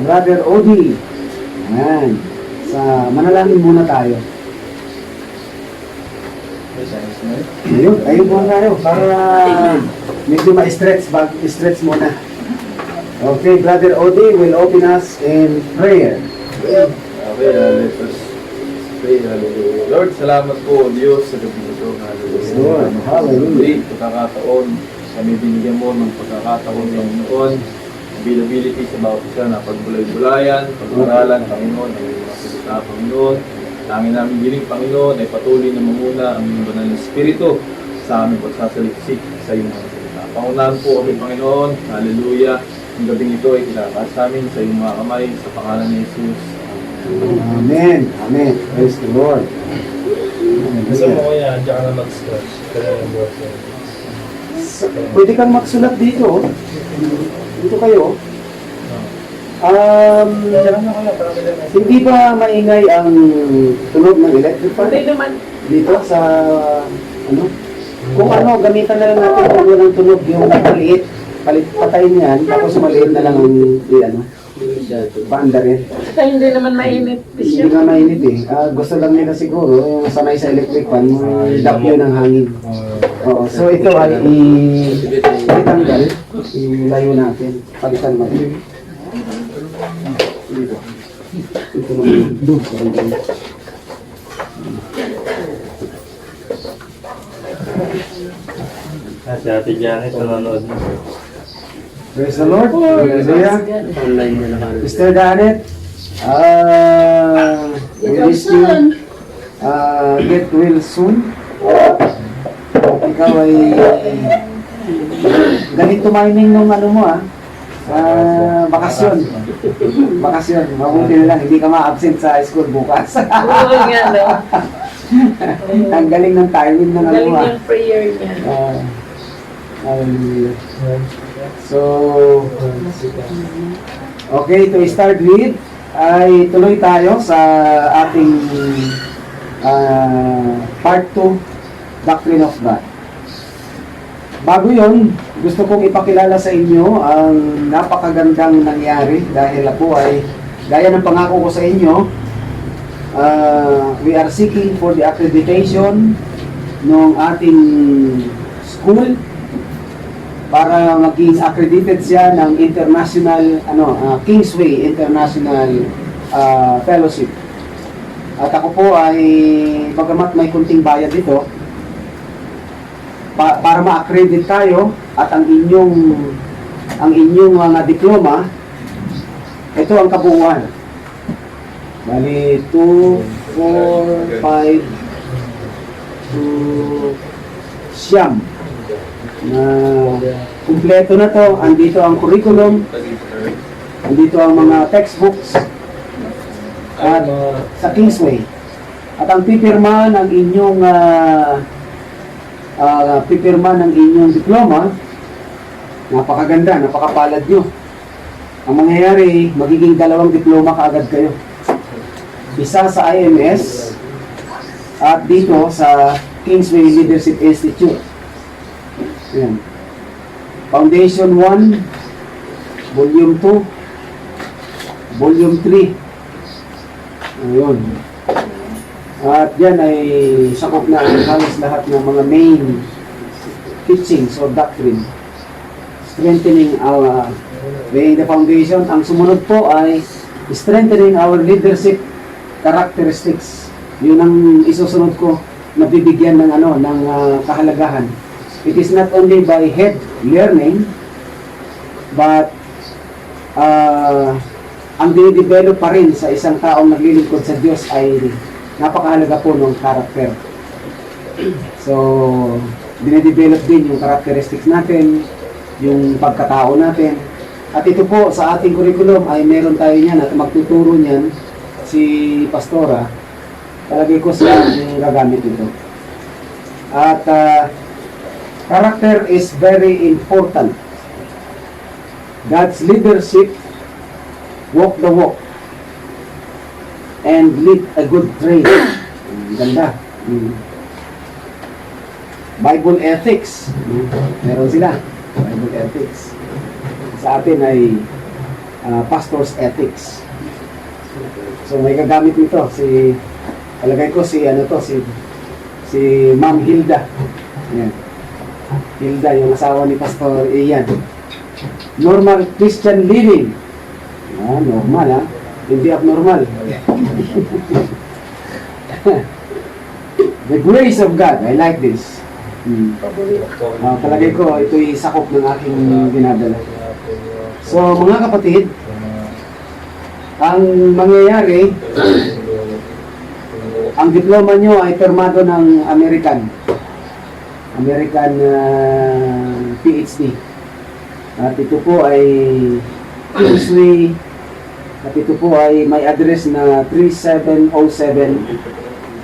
Brother Odi. Ayan. Manalangin muna tayo. Ayun muna tayo para medyo ma-stretch muna. Okay, Brother Odi will open us in prayer. Okay, let us pray. Hallelujah. Lord, salamat po, Diyos, sa gabi ito. Hallelujah. Lord, hallelujah. Pagkakataon, kami binigyan mo ng pagkakataon ng noon, availability sa bawat isa na pagbulay-bulayan, pag-aralan, Panginoon, ang iyong mga salita, Panginoon. Tangin namin giling, Panginoon, ay patuloy na mamuna ang iyong banal na Espiritu sa aming pagsasaliksik sa iyong mga salita. Pangunahan po kami, Panginoon. Hallelujah. Ang gabing ito ay kinakaas namin sa iyong mga kamay, sa pangalan ni Jesus. Amen. Amen. Praise the Lord. Gusto mo kaya, diyan ka na mag-stretch. Kaya yung boyfriend. Pwede kang magsulat dito. Dito kayo. Diyan na kaya, para kaya na. Hindi ba maingay ang tunog ng electric fan? Hindi naman. Dito sa ano? Kung ano, gamitan na lang natin kung walang tunog yung maliit. Patayin yan, tapos maliit na lang ang ano, paanda rin. Kaya hindi naman mainit. Hindi nga mainit eh. Gusto lang nila siguro, yung sanay sa electric fan, dapyo ng hangin. Oo, so ito ay itanggal, ilayo natin, palitan natin. Dito. Ito naman, doon, parang doon. Si Ate Janet, nanonood na. Praise the Lord. Hallelujah. Mr. Danet, we wish you get well soon. Ikaw ay ganito mining nung ano mo bakasyon. Bakasyon. Mabuti na lang, hindi ka ma-absent sa school bukas. Oo nga daw. Ang galing ng timing ng ano Galing mo yung prayer niya. Hallelujah. So, okay, to start with, ay tuloy tayo sa ating part 2, Doctrine of God. Bago yon, gusto kong ipakilala sa inyo ang napakagandang nangyari dahil ako ay, gaya ng pangako ko sa inyo, we are seeking for the accreditation ng ating school para maging accredited siya ng international Kingsway International Fellowship. At ako po ay bagamat may kunting bayad dito para ma-accredit tayo at ang inyong mga diploma, ito ang kabuuan. Bali 2, 4, 5 to siyam na kumpleto na to. Andito ang curriculum, andito ang mga textbooks at sa Kingsway. At ang pipirma ng inyong diploma, napakaganda, napakapalad nyo. Ang mangyayari, magiging 2 diploma kaagad kayo. Isa sa IMS at dito sa Kingsway Leadership Institute. Ayan. Foundation 1, Volume 2, Volume 3. Ayun. At yan ay sakop na ang halos lahat ng mga main teachings or doctrine. Strengthening our, laying the foundation. Ang sumunod po ay strengthening our leadership characteristics. Yun ang isusunod ko na bibigyan ng kahalagahan. It is not only by head learning, but ang dinidevelop pa rin sa isang taong naglilingkod sa Diyos ay napakahalaga po ng character. So, dinidevelop din yung characteristics natin, yung pagkatao natin. At ito po sa ating curriculum ay meron tayo niyan at magtuturo niyan si Pastora. Talagay ko siya yung gagamit ito. At character is very important. God's leadership, walk the walk, and lead a good trade. Ganda. Bible ethics. Meron sila. Bible ethics. Sa atin ay pastor's ethics. So may gagamit nito palagay ko si Ma'am Hilda. Ayan. Hilda, yung asawa ni Pastor Ian. Normal Christian living. Normal ha. Hindi abnormal. The grace of God. I like this. Palagay ko, ito'y sakop ng aking dinadala. So, mga kapatid, ang mangyayari, ang diploma nyo ay permado ng American PhD. At ito po ay Kingsway, at ito po ay may address na 3707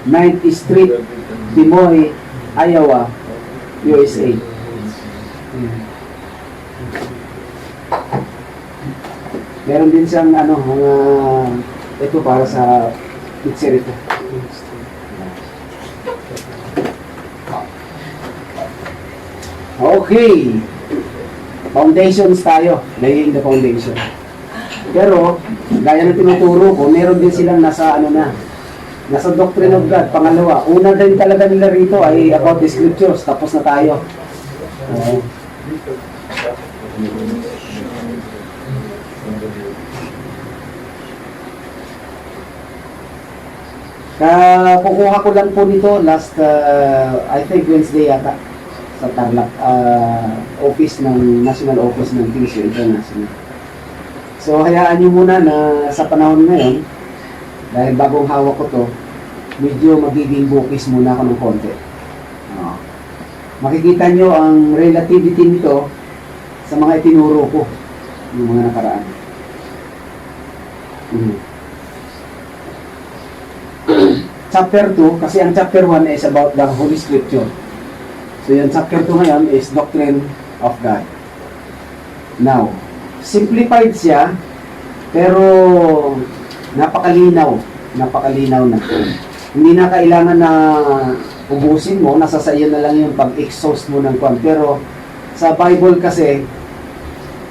9th Street, Des Moines, Iowa, USA. Meron din siyang ito para sa pizzer ito. Okay. Foundations tayo. Laying the foundation. Pero, gaya ng tinuturo ko, meron din silang nasa nasa Doctrine of God. Pangalawa, una din talaga nila rito ay about the scriptures. Tapos na tayo. Kukuha ko lang po nito last, I think Wednesday yata, sa Tarlac office ng National Office ng Kingsway International. So hayaan nyo muna na sa panahon ngayon, dahil bagong hawak ko to, medyo magiging bukis muna ako ng konti. Makikita nyo ang relativity nito sa mga itinuro ko yung mga nakaraan. Chapter 2, kasi ang chapter 1 is about the Holy Scripture. So yung chapter 2 ngayon is Doctrine of God. Now, simplified siya, pero napakalinaw na. Hindi na kailangan na ubusin mo, nasa sa iyo na lang yung pag-exhaust mo ng kwan. Pero sa Bible kasi,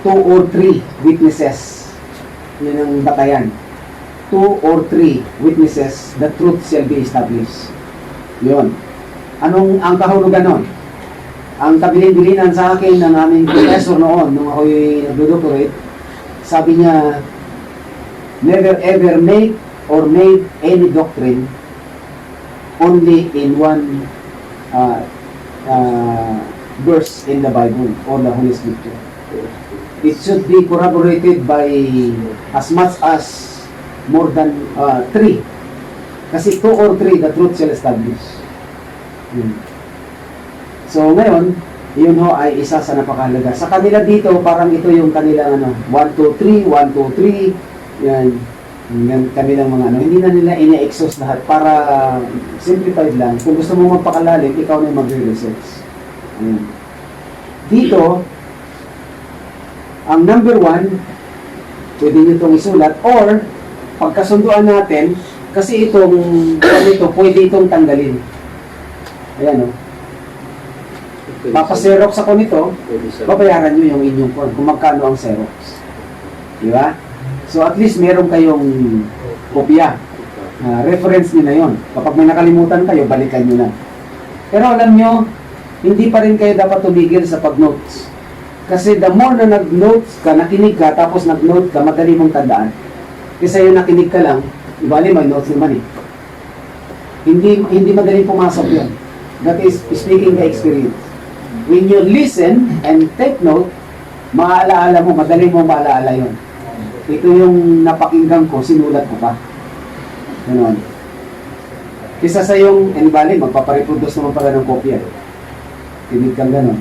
2 or 3 witnesses, yun ang batayan. 2 or 3 witnesses, the truth shall be established. Yun. Anong ang kahulugan nun? Ang kabilin-bilinan sa akin ng aming professor noon, nung ako'y nag-doctorate, sabi niya, never ever make or made any doctrine only in one verse in the Bible or the Holy Scripture. It should be corroborated by as much as more than 3. Kasi 2 or 3, the truth shall establish. So ngayon, yun ho ay isa sa napakahalaga. Sa kanila dito, parang ito yung kanilang 1, 2, 3, 1, 2, 3, yan. Kanilang mga hindi na nila ina-exhaust lahat para simplified lang. Kung gusto mo magpakalalim, ikaw na yung magre-research. Dito, ang number 1, pwede nyo itong isulat, or pagkasunduan natin, kasi ito, pwede itong tanggalin. Ayan o. Papaserox ako nito, babayaran nyo yung inyong form kung magkano ang Xerox. Di ba? So at least meron kayong kopya. Reference nyo na yun. Kapag may nakalimutan kayo, balikan nyo na. Pero alam nyo, hindi pa rin kayo dapat tumigil sa pag-notes. Kasi the more na nag-notes ka, nakinig ka, tapos nag-note ka, madali mong tandaan. Kasi yung nakinig ka lang, ibali may notes naman eh. Hindi madaling pumasok yun. That is speaking the experience. When you listen and take note, maaalaala mo, madali mo maalaala yun. Ito yung napakinggan ko, sinulat ko pa. Ganon. Kisa sa yung, bali, magpapareproduce naman pala ng kopya. Tinig kang ganon.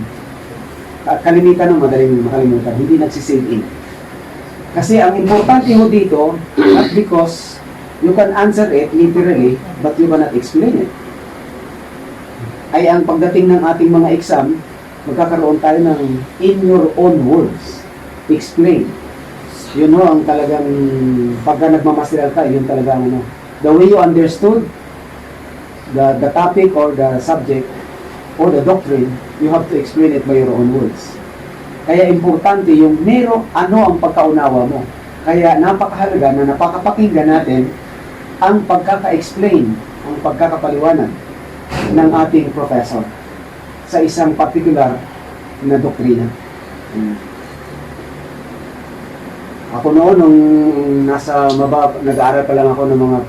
Kalimitan ng madaling makalimutan, hindi nagsisave in. Kasi ang importante mo dito, not because you can answer it literally, but you cannot explain it. Ay ang pagdating ng ating mga exam, magkakaroon tayo ng in your own words. Explain. Yun ho, ang talagang pagka nagmamasteral ka, yun talagang the way you understood the topic or the subject or the doctrine, you have to explain it by your own words. Kaya importante yung ano ang pagkaunawa mo. Kaya napakahalaga na napakapakinggan natin ang pagkaka-explain, ang pagkakapaliwanag ng ating professor sa isang particular na doktrina. Ako noon, nung nag-aaral pa lang ako ng mga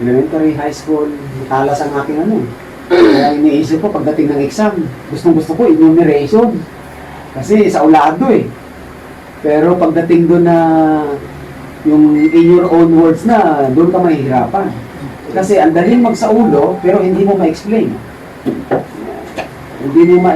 elementary, high school, matalas ang aking Kaya iniisip ko pagdating ng exam, gustong-gusto ko enumeration. Kasi sa ulado Pero pagdating doon na yung in your own words na, doon ka mahihirapan. Kasi ang daling magsaulo, pero hindi mo ma-explain. Hindi mo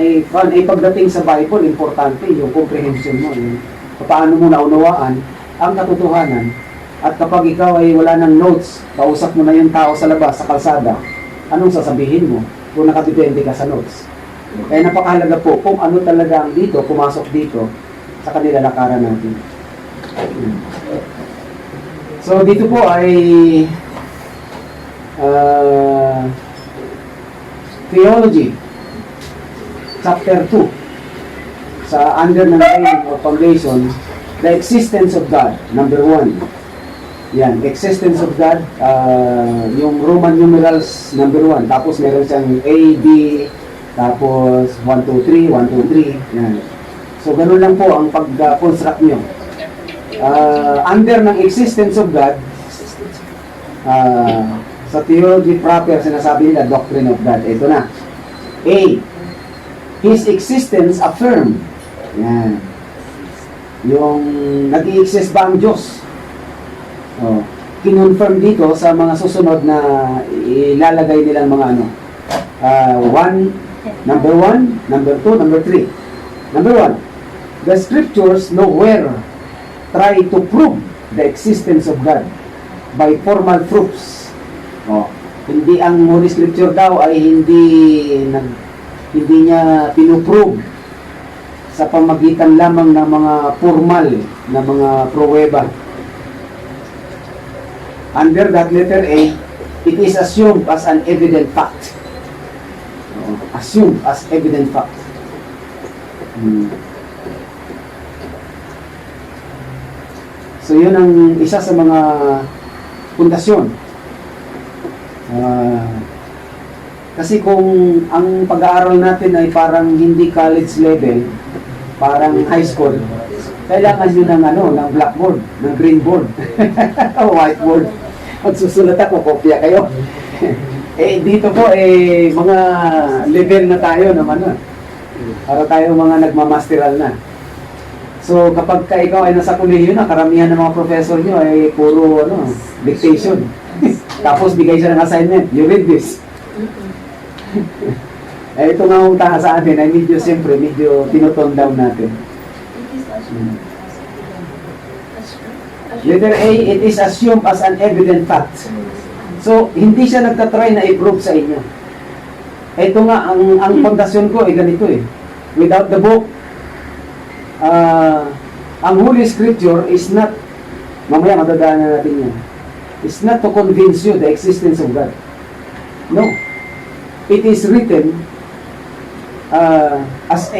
pagdating sa Bible, importante yung comprehension mo. Yung paano mo naunawaan ang katotohanan. At kapag ikaw ay wala ng notes, kausap mo na yung tao sa labas, sa kalsada, anong sasabihin mo kung nakadepende ka sa notes? Kaya napakahalaga po kung ano talaga ang dito, pumasok dito sa kanila lakaran natin. So dito po ay Theology Chapter 2 sa under ng training of foundation, the existence of God, number 1. Yan, existence of God, yung Roman numerals number 1. Tapos meron siyang A, B, tapos 1, 2, 3, 1, 2, 3. Yan. So, ganun lang po ang pag-construct nyo. Under ng existence of God, sa theology proper, sinasabi nila, doctrine of God. Ito na. A, His existence affirmed. Yan. Yung nag-i-exist ba ang Diyos? Kinonfirm dito sa mga susunod na ilalagay nilang mga number 1, number 2, number 3. Number 1, the scriptures nowhere try to prove the existence of God by formal proofs. Hindi ang Holy Scripture daw ay hindi niya pinuprove sa pamagitan lamang ng mga formal na mga pruweba. Under that letter A, it is assumed as an evident fact. Assumed as evident fact. So yun ang isa sa mga pundasyon. Kasi kung ang pag-aaral natin ay parang hindi college level, parang high school, kailangan nyo ng blackboard, ng green board, o whiteboard. Magsusulat ako, kopya kayo. Dito po, mga level na tayo naman. Para tayo mga nagmamasteral na. So, kapag ikaw ay nasa kolehiyo na, karamihan ng mga professor nyo ay puro dictation. Tapos, bigay siya ng assignment. You read this. Ito nga ang taha sa atin ay medyo tinotone down natin. Letter A, it is assumed as an evident fact. So, hindi siya nagtatry na i-prove sa inyo. Ito nga, ang pundasyon ko ay ganito Without the book, ang Holy Scripture is not, mamaya madadaanan natin yan, is not to convince you the existence of God. No. It is written as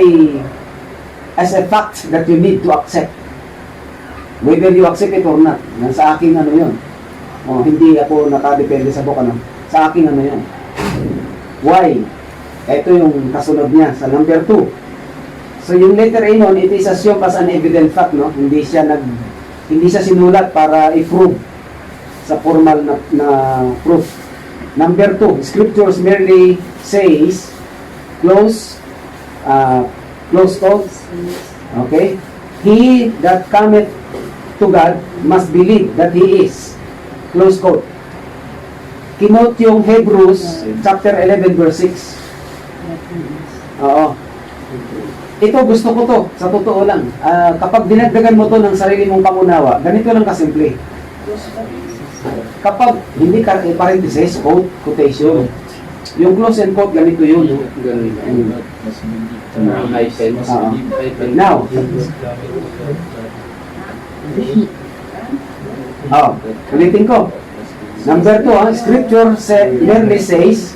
a fact that you need to accept. Whether you accept it or not. Sa akin yun. Hindi ako nakadepende sa book Sa akin yun. Why? Ito yung kasunod niya sa number 2. So yung letter A nun, it is assumed as an evident fact, no? Hindi siya sinulat para i-prove sa formal na proof. Number 2, scriptures merely says close quote. Okay? He that cometh to God must believe that He is. Close quote. Kinote yung Hebrews chapter 11 verse 6. Oo. Ito gusto ko to, sa totoo lang. Kapag dinagdagan mo to ng sarili mong pangunawa, ganito lang kasimple. Kapag hindi parenthesis, quote, quotation. Yung close and quote, ganito yun. Now, ulitin ko. Number 2, scripture merely says,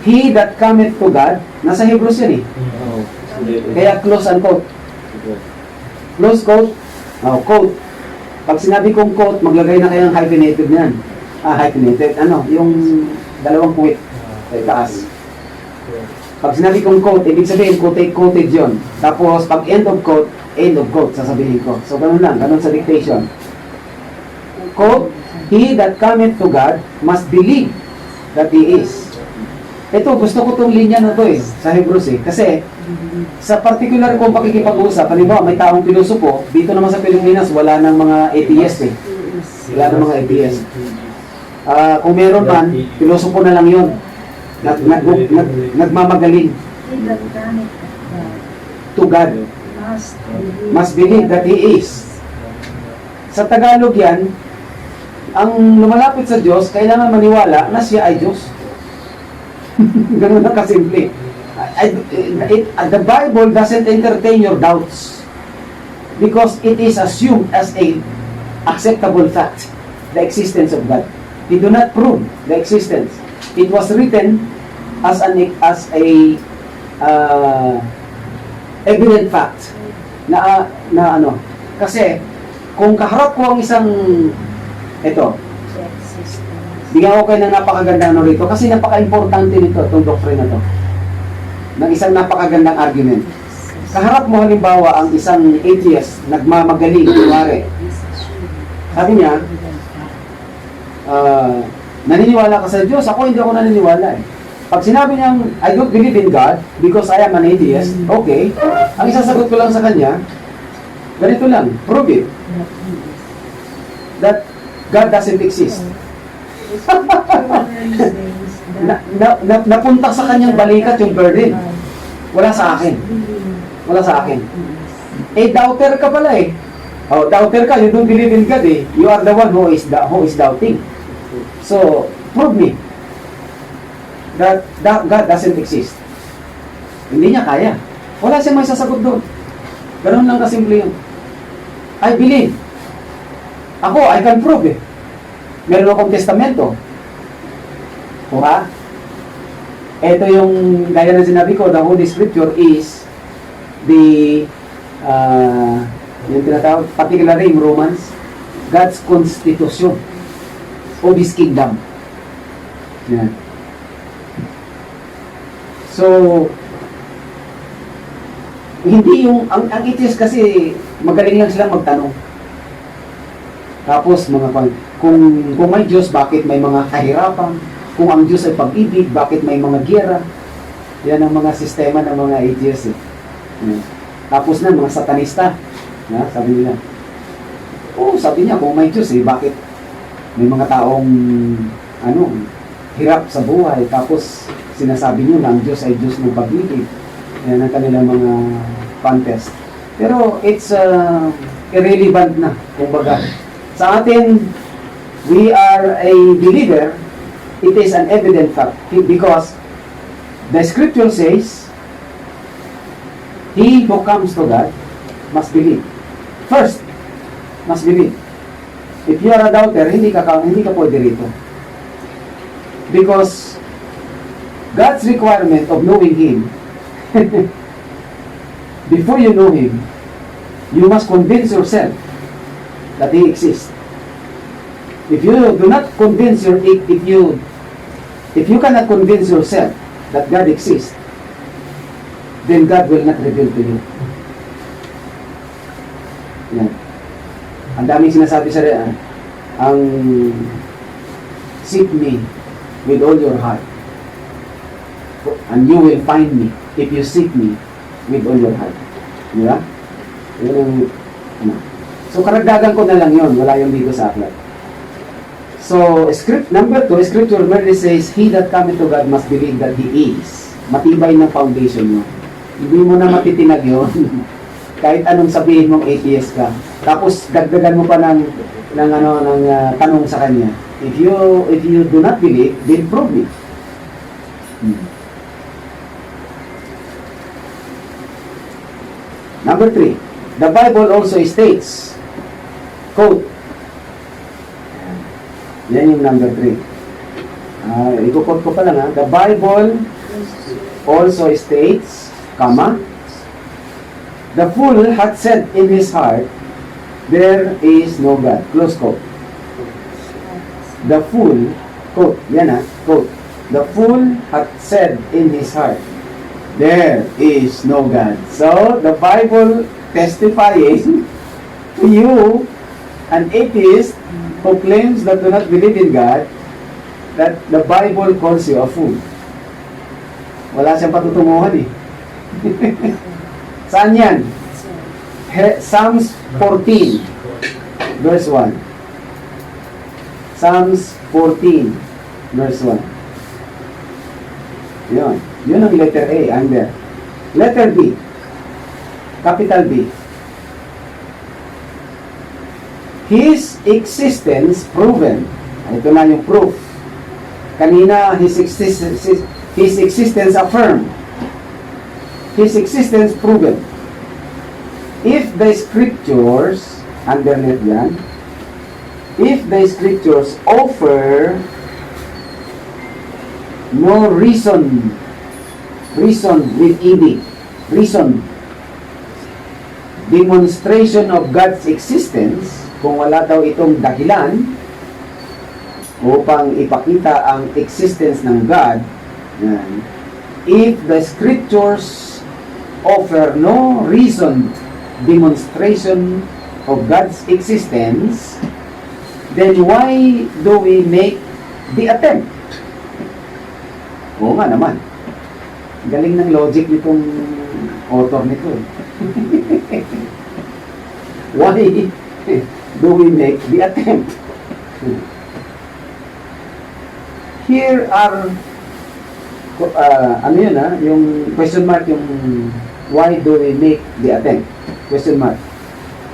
He that cometh to God, nasa Hebrews yan Kaya close and quote. Close quote, quote. Pag sinabi kong quote, maglagay na kayo ng hyphenated niyan. Hyphenated, yung dalawang quote sa taas. Pag sinabi kong quote, ibig sabihin, quoted yun. Tapos, pag end of quote, sasabihin ko. So, ganun lang, ganun sa dictation. Quote, he that cometh to God must believe that He is. Ito, gusto ko itong linya na to sa Hebrews Kasi, sa particular kong pakikipag-usap, halimbawa, may taong pilosopo, dito naman sa Pilipinas, wala ng mga atheist Wala ng mga atheist. Kung meron man, pilosopo na lang yun. Nagmamagaling. He that cometh To God. Must believe that He is. Sa Tagalog yan, ang lumalapit sa Diyos, kailangan maniwala na siya ay Diyos. Ganun na kasimple. The Bible doesn't entertain your doubts because it is assumed as a acceptable fact, the existence of God. They do not prove the existence. It was written as a evident fact na kasi kung kaharap ko ang isang bigyan ko kayo ng napakagandang rito kasi napaka-importante nito, itong doctrine na to. Ng isang napakagandang argument. Kaharap mo halimbawa ang isang atheist, nagmamagaling, kunwari. Sabi niya, naniniwala ka sa Diyos, ako hindi ako naniniwala Pag sinabi niyang, I don't believe in God because I am an atheist, okay. Ang isasagot ko lang sa kanya, ganito lang, prove it. That God doesn't exist. Napunta sa kanyang balikat yung burden. Wala sa akin. Wala sa akin. Doubter ka pala doubter ka, you don't believe in God You are the one who is doubting. So, prove me that God doesn't exist. Hindi niya kaya. Wala siyang may sasagot doon. Ganun lang kasimple yun. I believe. Ako, I can prove Meron akong testamento. Kuha? Ito yung, gaya na sinabi ko, the Holy Scripture is the, yung tinatawag, particularly in Romans, God's constitution of His kingdom. Yan. So, hindi yung, ang atheist kasi, magaling lang silang magtanong. Tapos, kung may Diyos, bakit may mga kahirapan? Kung ang Diyos ay pag-ibig, bakit may mga giyera? Yan ang mga sistema ng mga atheists Tapos na, mga satanista. Sabi nila. Sabi niya, kung may Diyos bakit may mga taong hirap sa buhay. Tapos, sinasabi niyo na ang Diyos ay Diyos ng pag-ibig. Yan ang kanilang mga contest. Pero, it's irrelevant na, kumbaga. Sa atin, we are a believer, it is an evident fact because the scripture says, he who comes to God must believe. First, must believe. If you are a doubter, hindi ka pwede rito. Because God's requirement of knowing Him, before you know Him, you must convince yourself that He exists. If you do not convince if you cannot convince yourself that God exists, then God will not reveal to you. Yan. Ang daming sinasabi sa ang seek me with all your heart, and you will find me if you seek me with all your heart. Di ba? Yun ang So, karagdagan ko na lang yun. Wala yung dito sa aklat. So, number 2, Scripture merely says, he that cometh to God must believe that He is. Matibay na foundation mo. Hindi mo na matitinag yun. Kahit anong sabihin mong atheist ka. Tapos, dagdagan mo pa ng tanong sa kanya. If you do not believe, then prove me. Number 3, the Bible also states, quote, yan yung number 3. Iko-quote ko pa lang the Bible also states, comma, the fool hath said in his heart, there is no God. Close quote. The fool, quote, yan ha, quote, the fool hath said in his heart, there is no God. So, the Bible testifying to you, an atheist who claims that do not believe in God, that the Bible calls you a fool. Wala siyang patutunguhan eh. Saan yan? Psalms 14, verse 1. Psalms 14, verse 1. Yun. Yun ang letter A, under. Letter B, capital B. His existence proven. Ito na yung proof. Kanina, his existence affirmed. His existence proven. If the scriptures, underneath yan, if the scriptures offer no reason with ED, reason, demonstration of God's existence, kung wala daw itong dahilan upang ipakita ang existence ng God, yan. If the scriptures offer no reason, demonstration of God's existence, then why do we make the attempt? Oo nga naman. Galing ng logic nitong author nito. Why do we make the attempt? Here are ano yun yung question mark, yung why do we make the attempt? Question mark.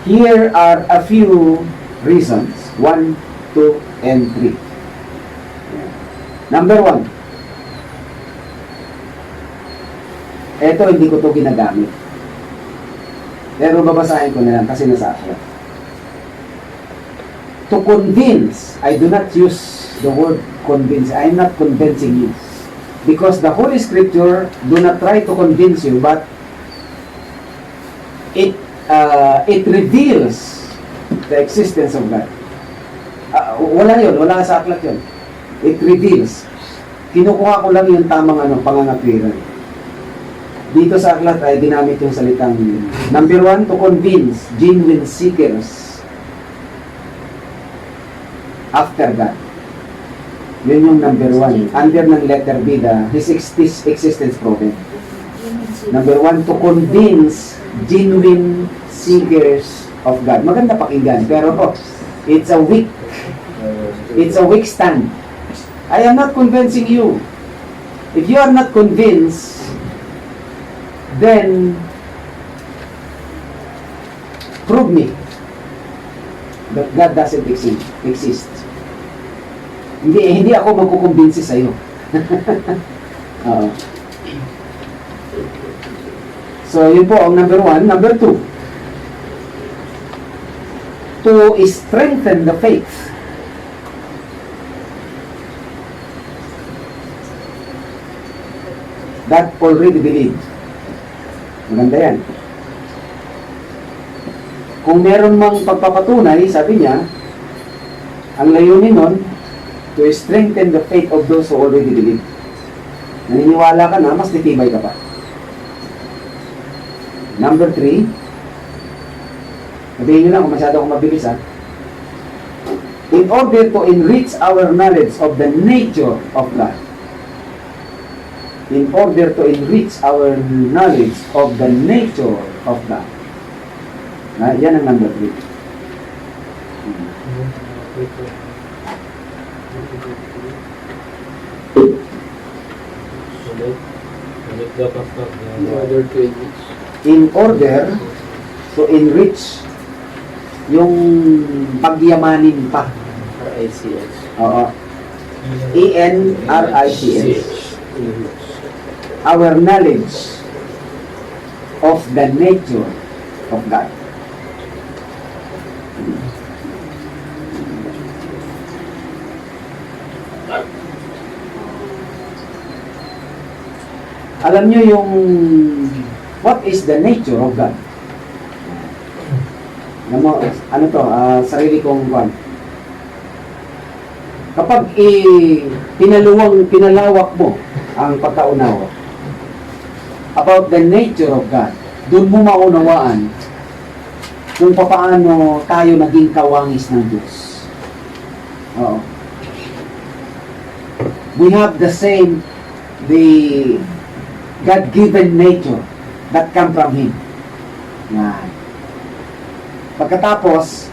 Here are a few reasons. 1, 2, and 3. Number 1. Ito, hindi ko to ginagamit. Pero babasahin ko na lang kasi nasa aklat. To convince, I do not use the word convince. I am not convincing you. Because the Holy Scripture do not try to convince you, but it reveals the existence of God. Wala yun, wala sa aklat yun. It reveals. Kinukuha ko lang yung tamang pangangatwiran. Dito sa aklat ay ginamit yung salitang number 1, to convince genuine seekers after God. Yun yung number 1. Under ng letter B, his existence proven. Number 1, to convince genuine seekers of God. Maganda pakinggan, pero it's a weak stand. I am not convincing you. If you are not convinced, then prove me that God doesn't exist. Hindi ako magkukumbinsi sa iyo. So, yun po ang number 1. Number 2, to strengthen the faith. That already believed. Maganda yan. Kung meron mang pagpapatunay, sabi niya, ang layunin nun, to strengthen the faith of those who already believe. Naniniwala ka na, mas titibay ka pa. Number 3, sabihin nyo lang kung masyado akong mabilis in order to enrich our knowledge of the nature of God. In order to enrich our knowledge of the nature of God. Yan ang number 3. In order to enrich, yung pagyamanin pa. RICS. Oo. ENRICS. Our knowledge of the nature of God. Alam nyo yung what is the nature of God? ano to, sarili kong kwan. Kapag pinalawak mo ang pagkaunawa about the nature of God, doon mo maunawaan kung paano tayo naging kawangis ng Diyos. Oo. We have the God-given nature that come from Him. Yan. Pagkatapos,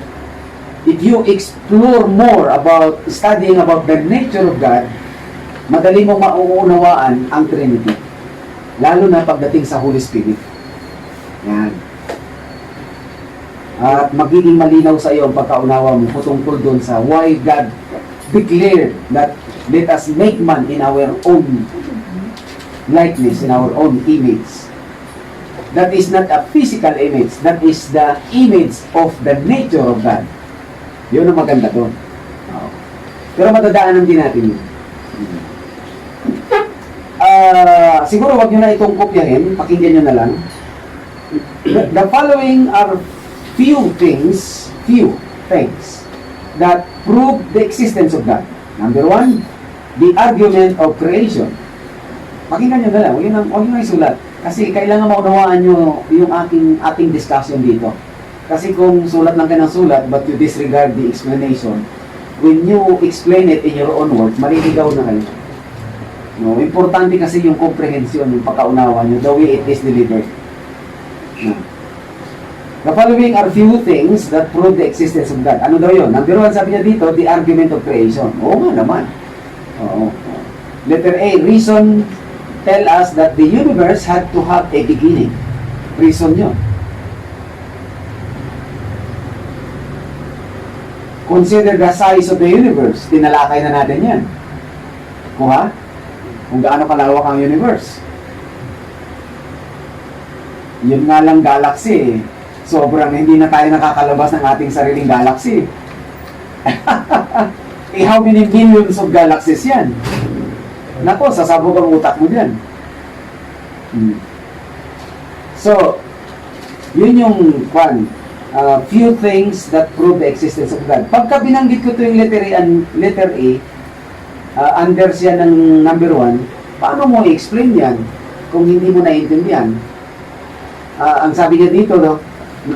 if you explore more about studying about the nature of God, madali mong mauunawaan ang Trinity. Lalo na pagdating sa Holy Spirit. Yan. At magiging malinaw sa iyo ang pagkaunawa mo patungkol doon sa why God declared that let us make man in our own likeness, in our own image. That is not a physical image. That is the image of the nature of God. Yun ang maganda doon. Pero matadaanan din natin yun. Siguro wag nyo na itong kopyahin. Pakinggan nyo na lang. The following are few things that prove the existence of God. Number one, the argument of creation. Pakinggan nyo na lang. Huwag nyo na isulat. Kasi kailangan maunawaan nyo yung ating discussion dito. Kasi kung sulat lang kayo ng sulat, but you disregard the explanation, when you explain it in your own words, maliligaw na kayo. No, importante kasi yung comprehension, yung pagkaunawa nyo, the way it is delivered. No. The following are few things that prove the existence of God. Ano daw yun? Number one, sabi niya dito, the argument of creation. Oo nga naman. Oo. Letter A, reason tell us that the universe had to have a beginning. Reason yun. Consider the size of the universe. Tinalakay na natin yan. Kuha? Kung gaano kalawak ang universe. Yun nga lang galaxy. Sobrang hindi na tayo nakakalabas ng ating sariling galaxy. How many millions of galaxies yan? Nako, sasabog ang utak mo dyan. So, yun yung few things that prove the existence of God. Pagka binanggit ko ito yung letter A, under siya ng number 1, paano mo i-explain yan kung hindi mo naiintindihan? Ang sabi niya dito, no,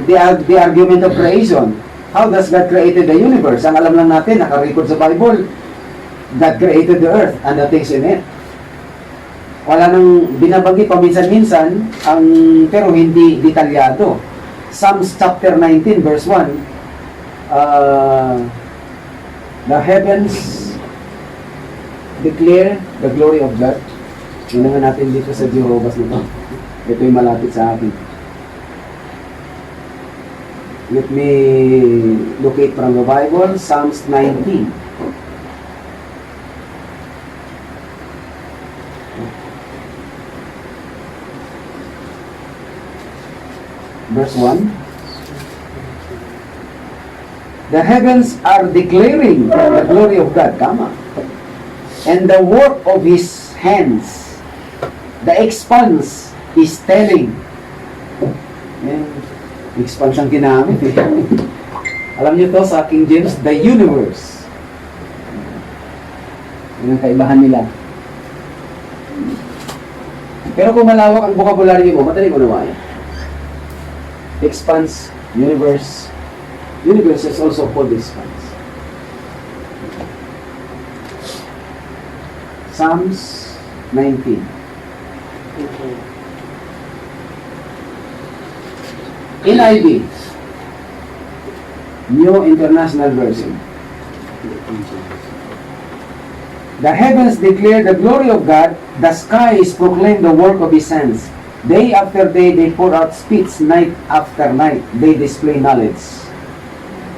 the argument of creation. How does God created the universe? Ang alam lang natin, naka-record sa Bible, God created the earth and the things in it. Wala nang binabanggit paminsan-minsan, pero hindi detalyado. Psalms chapter 19 verse 1, the heavens declare the glory of God. Yun nga natin dito sa Jehovah's nito. Ito yung malapit sa akin. Let me locate from the Bible, Psalms 19. Verse 1. The heavens are declaring the glory of God. Tama. And the work of His hands. The expanse is telling. Yan. Expanse ang ginamit eh. Alam niyo to sa King James, the universe. Yan ang kaibahan nila. Pero kung malawak ang vocabulary mo, madali mo naman yan. Expanse, universe. Universe is also called expanse. Psalms 19. NIV, New International Version. The heavens declare the glory of God, the skies proclaim the work of His hands. Day after day, they pour out speech, night after night, they display knowledge.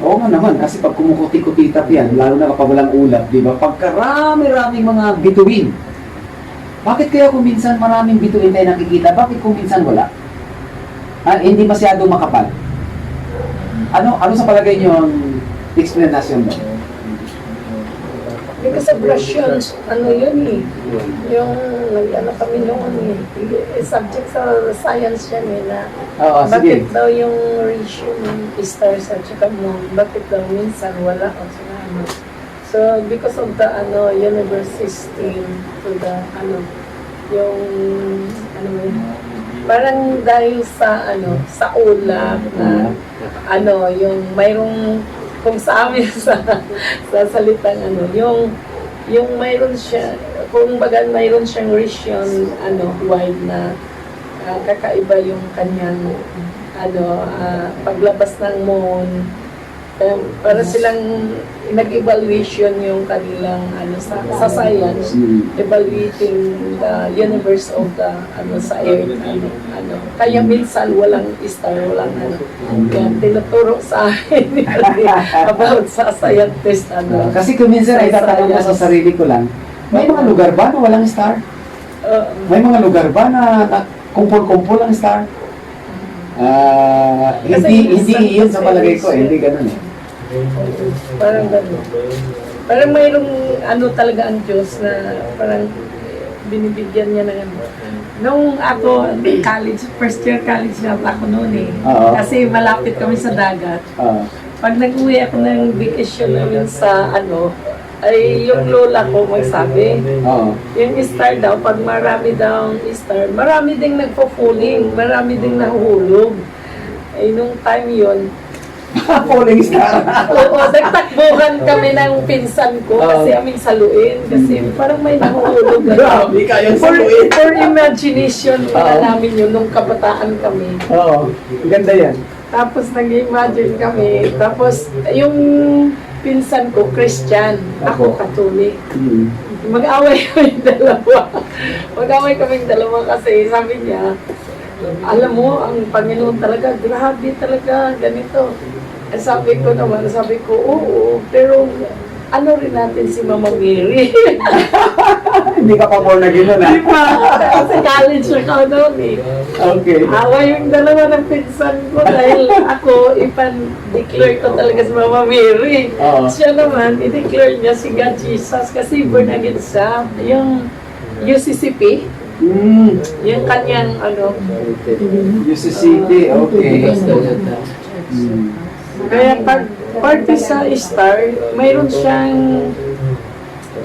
Oo nga naman, kasi pag kumukuti-kutitap yan, lalo na kapag walang ulap, di ba? Pagkarami-raming mga bituin. Bakit kaya kung minsan maraming bituin tayo nakikita, bakit kung minsan wala? Hindi masyadong makapal. Ano sa palagay niyo ang explanation mo? Because of Russian, ano yun eh. Yung nag-ano kami noon eh. Subject sa science yan eh na Oo, sige. bakit daw yung ratio ng stars at saka moon, bakit daw minsan wala o saka ano. So because of the universe system to the yung parang dahil sa sa ulap na yung mayroong kung sa amin sa salitang yung mayroon siya kung baga mayroon siyang region wide na kakaiba yung kanyang paglabas ng moon. Para silang nag-evaluation yung kanilang sa science, evaluating the universe of the sa earth kaya minsan walang star, walang kaya tinuturo sa akin about sa scientist Kasi kung minsan ay tatanong ko sa sarili ko lang, may mga lugar ba na walang star? May mga lugar ba na kumpul-kumpul ang star? Hindi iyon sa palagay ko, hindi ganun eh. Parang gano'n. Parang mayroong talaga ang Diyos na parang binibigyan niya ng Nung ako college, first year college na ako noon eh. Kasi malapit kami sa dagat. Pag nag-uwi ako ng vacation namin sa ay yung lola ko magsabi, yung star daw, pag marami daw star, marami ding nagpo-falling, marami ding nahuhulog. Ay nung time yun, Falling star. oo, nagtakbuhan kami ng pinsan ko kasi aming saluin. Kasi parang may nahuhulog. Grabe kayong saluin. For imagination, namin yun nung kabataan kami. Oo, ganda yan. Tapos nag-imagine kami. Tapos yung pinsan ko, Christian. Ako, Catholic. Mag-away kami dalawa. Mag-away kami dalawa kasi sabi niya, alam mo, ang Panginoon talaga, grabe talaga, ganito. Sabi ko naman, oo, pero rin natin si Mama Mary. Hindi ka pa born again nun Di ba? Kasi college ako noon eh. Okay. Away yung dalawa ng pinsan ko dahil ako, ipan-declare ko talaga si Mama Mary. Siya naman, i-declare niya si God Jesus kasi born again siya. Yung UCCP, yung kanyang UCCD, okay. Kaya pag parte sa star, mayroon siyang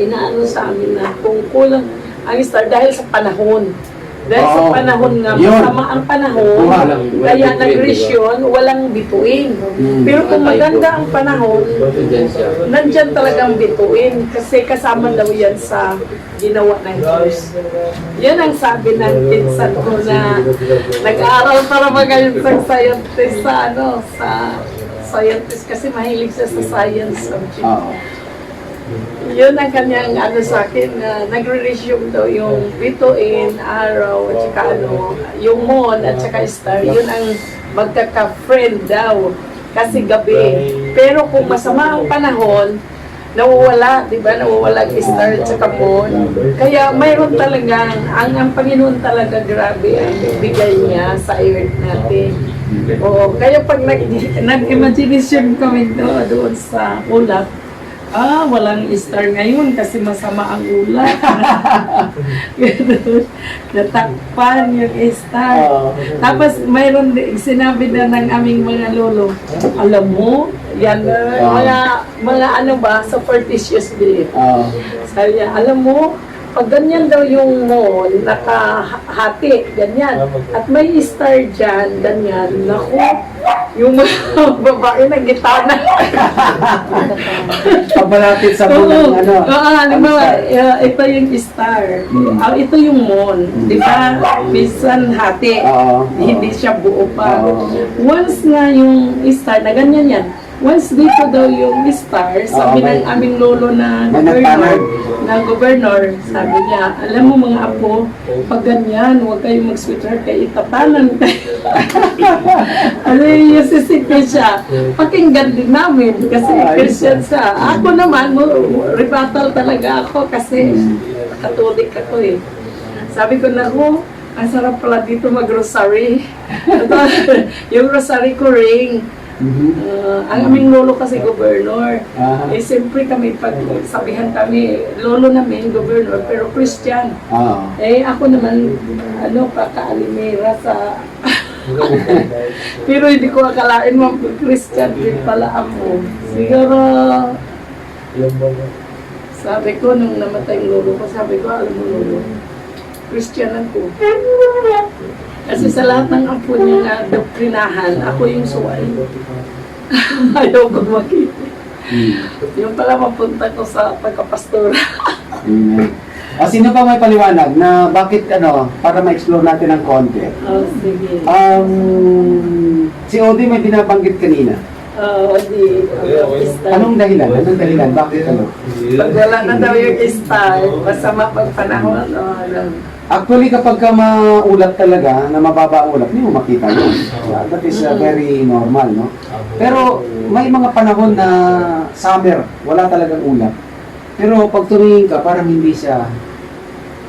inaano sa amin na kung kulang ang star dahil sa panahon. Dahil sa panahon nga, masama ang panahon, kaya nag-resyon, walang bituin. Pero kung maganda ang panahon, nandyan talagang bituin. Kasi kasama daw yan sa ginawa ng Diyos. Yan ang sabi ng pinsan ko na nag-aaral para magayon sa scientist sa scientist kasi mahilig siya sa science subject. Yun ang kanyang sa akin na nagre-resume daw yung bituin, araw, at saka yung moon at saka star, yun ang magkaka-friend daw kasi gabi. Pero kung masama ang panahon, nawawala, di ba? Nawawala ang star at saka moon. Kaya mayroon talagang, ang Panginoon talaga grabe ang bigay niya sa earth natin. Oo, kaya pag nag-imagination kami doon sa ulap, walang star ngayon kasi masama ang ulap. Natakpan yung star. Tapos mayroon sinabi na ng aming mga lolo, alam mo, yan, mga superstitious belief. Sabi niya, alam mo, pag ganyan daw yung moon, nakahati, ganyan. At may star dyan, ganyan. Naku, yung mga babae na gitana. Pagmalapit sa moon ng ito yung star. Ito yung moon. Di ba? Minsan hati. Hindi siya buo pa. Once nga yung star, na ganyan yan. Once dito daw yung star, sabi ng aming lolo na gobernador, sabi niya, alam mo mga apo, pag ganyan, huwag kayong mag-sweater kay itapanan kayo. Yung sisipin siya, pakinggan din namin kasi Christian siya. Ako naman, rebuttal talaga ako kasi Catholic ako eh. Sabi ko na, ang sarap pala dito mag-rosary. Yung rosary ko ring, Ang aming lolo kasi gobernador. Ah. Siyempre kami, pag sabihan kami, lolo namin, gobernador, pero Christian. Ah. Ako naman, kaka-alimera sa... pero hindi ko akalain mo, Christian din pala ako. Siguro, sabi ko, nung namatay yung lolo ko, sabi ko, alam mo lolo, Christian ako. Kasi sa lahat ng apo niya na doktrinahan, ako yung suway. Ayaw ko makita. Yung pala mapunta ko sa pagkapastora. Amen. Sino pa may paliwanag na bakit para ma-explore natin ng konti? Sige. Si Odi may binabanggit kanina. Anong dahilan? Bakit Pag wala na daw yung star, masama pag panahon. Actually, kapag ka maulat talaga, na mababa ang ulat, hindi mo makita yun. That is very normal, no? Pero may mga panahon na summer, wala talagang ulat. Pero pag tumingin ka, parang hindi siya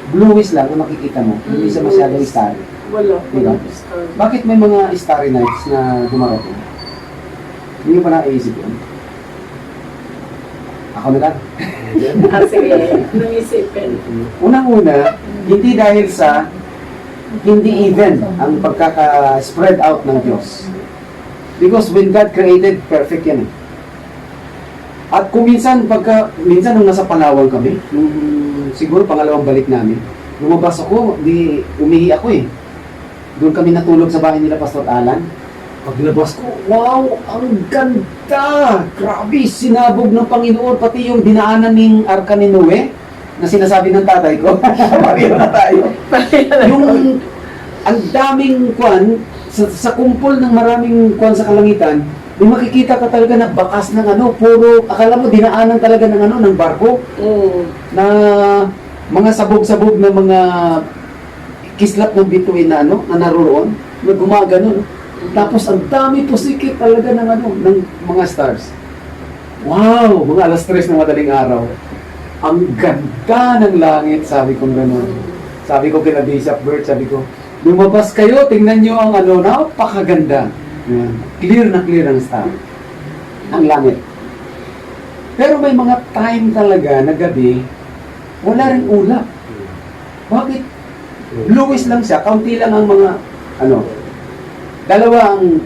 bluish lang kung makikita mo. Hindi siya masyadong starry. Wala Diba? star. Bakit may mga starry nights na dumarating? Hindi mo pa naisip yun? Ako na lang. Sige, nung isipin. Unang-una, hindi dahil sa hindi even ang pagkaka-spread out ng Diyos. Because when God created, perfect yan eh. At kung minsan nung nasa Palawan kami, siguro pangalawang balik namin, lumabas ako, umihi ako eh. Doon kami natulog sa bahay nila Pastor Alan. Paglabas ko, wow, ang ganda! Grabe, sinabog ng Panginoon, pati yung dinaanan ng Arka ni Noe, na sinasabi ng tatay ko. Pareho na tayo. Yung, ang daming sa kumpol ng maraming sa kalangitan, may makikita ka talaga na bakas ng puro, akala mo dinaanan talaga ng barko, na mga sabog-sabog na mga kislap ng bituin na na naroon, na gumagano. Tapos ang dami pusikit talaga ng mga stars. Wow! Mga alas 3 ng madaling araw. Ang ganda ng langit, sabi ko gano'n. Sabi ko kina Bishop Bert, sabi ko, lumabas kayo, tingnan nyo ang napakaganda. Yan. Clear na clear ang star. Ang langit. Pero may mga time talaga na gabi, wala rin ulap. Bakit? Bluish lang siya, kaunti lang ang mga, dalawa ang,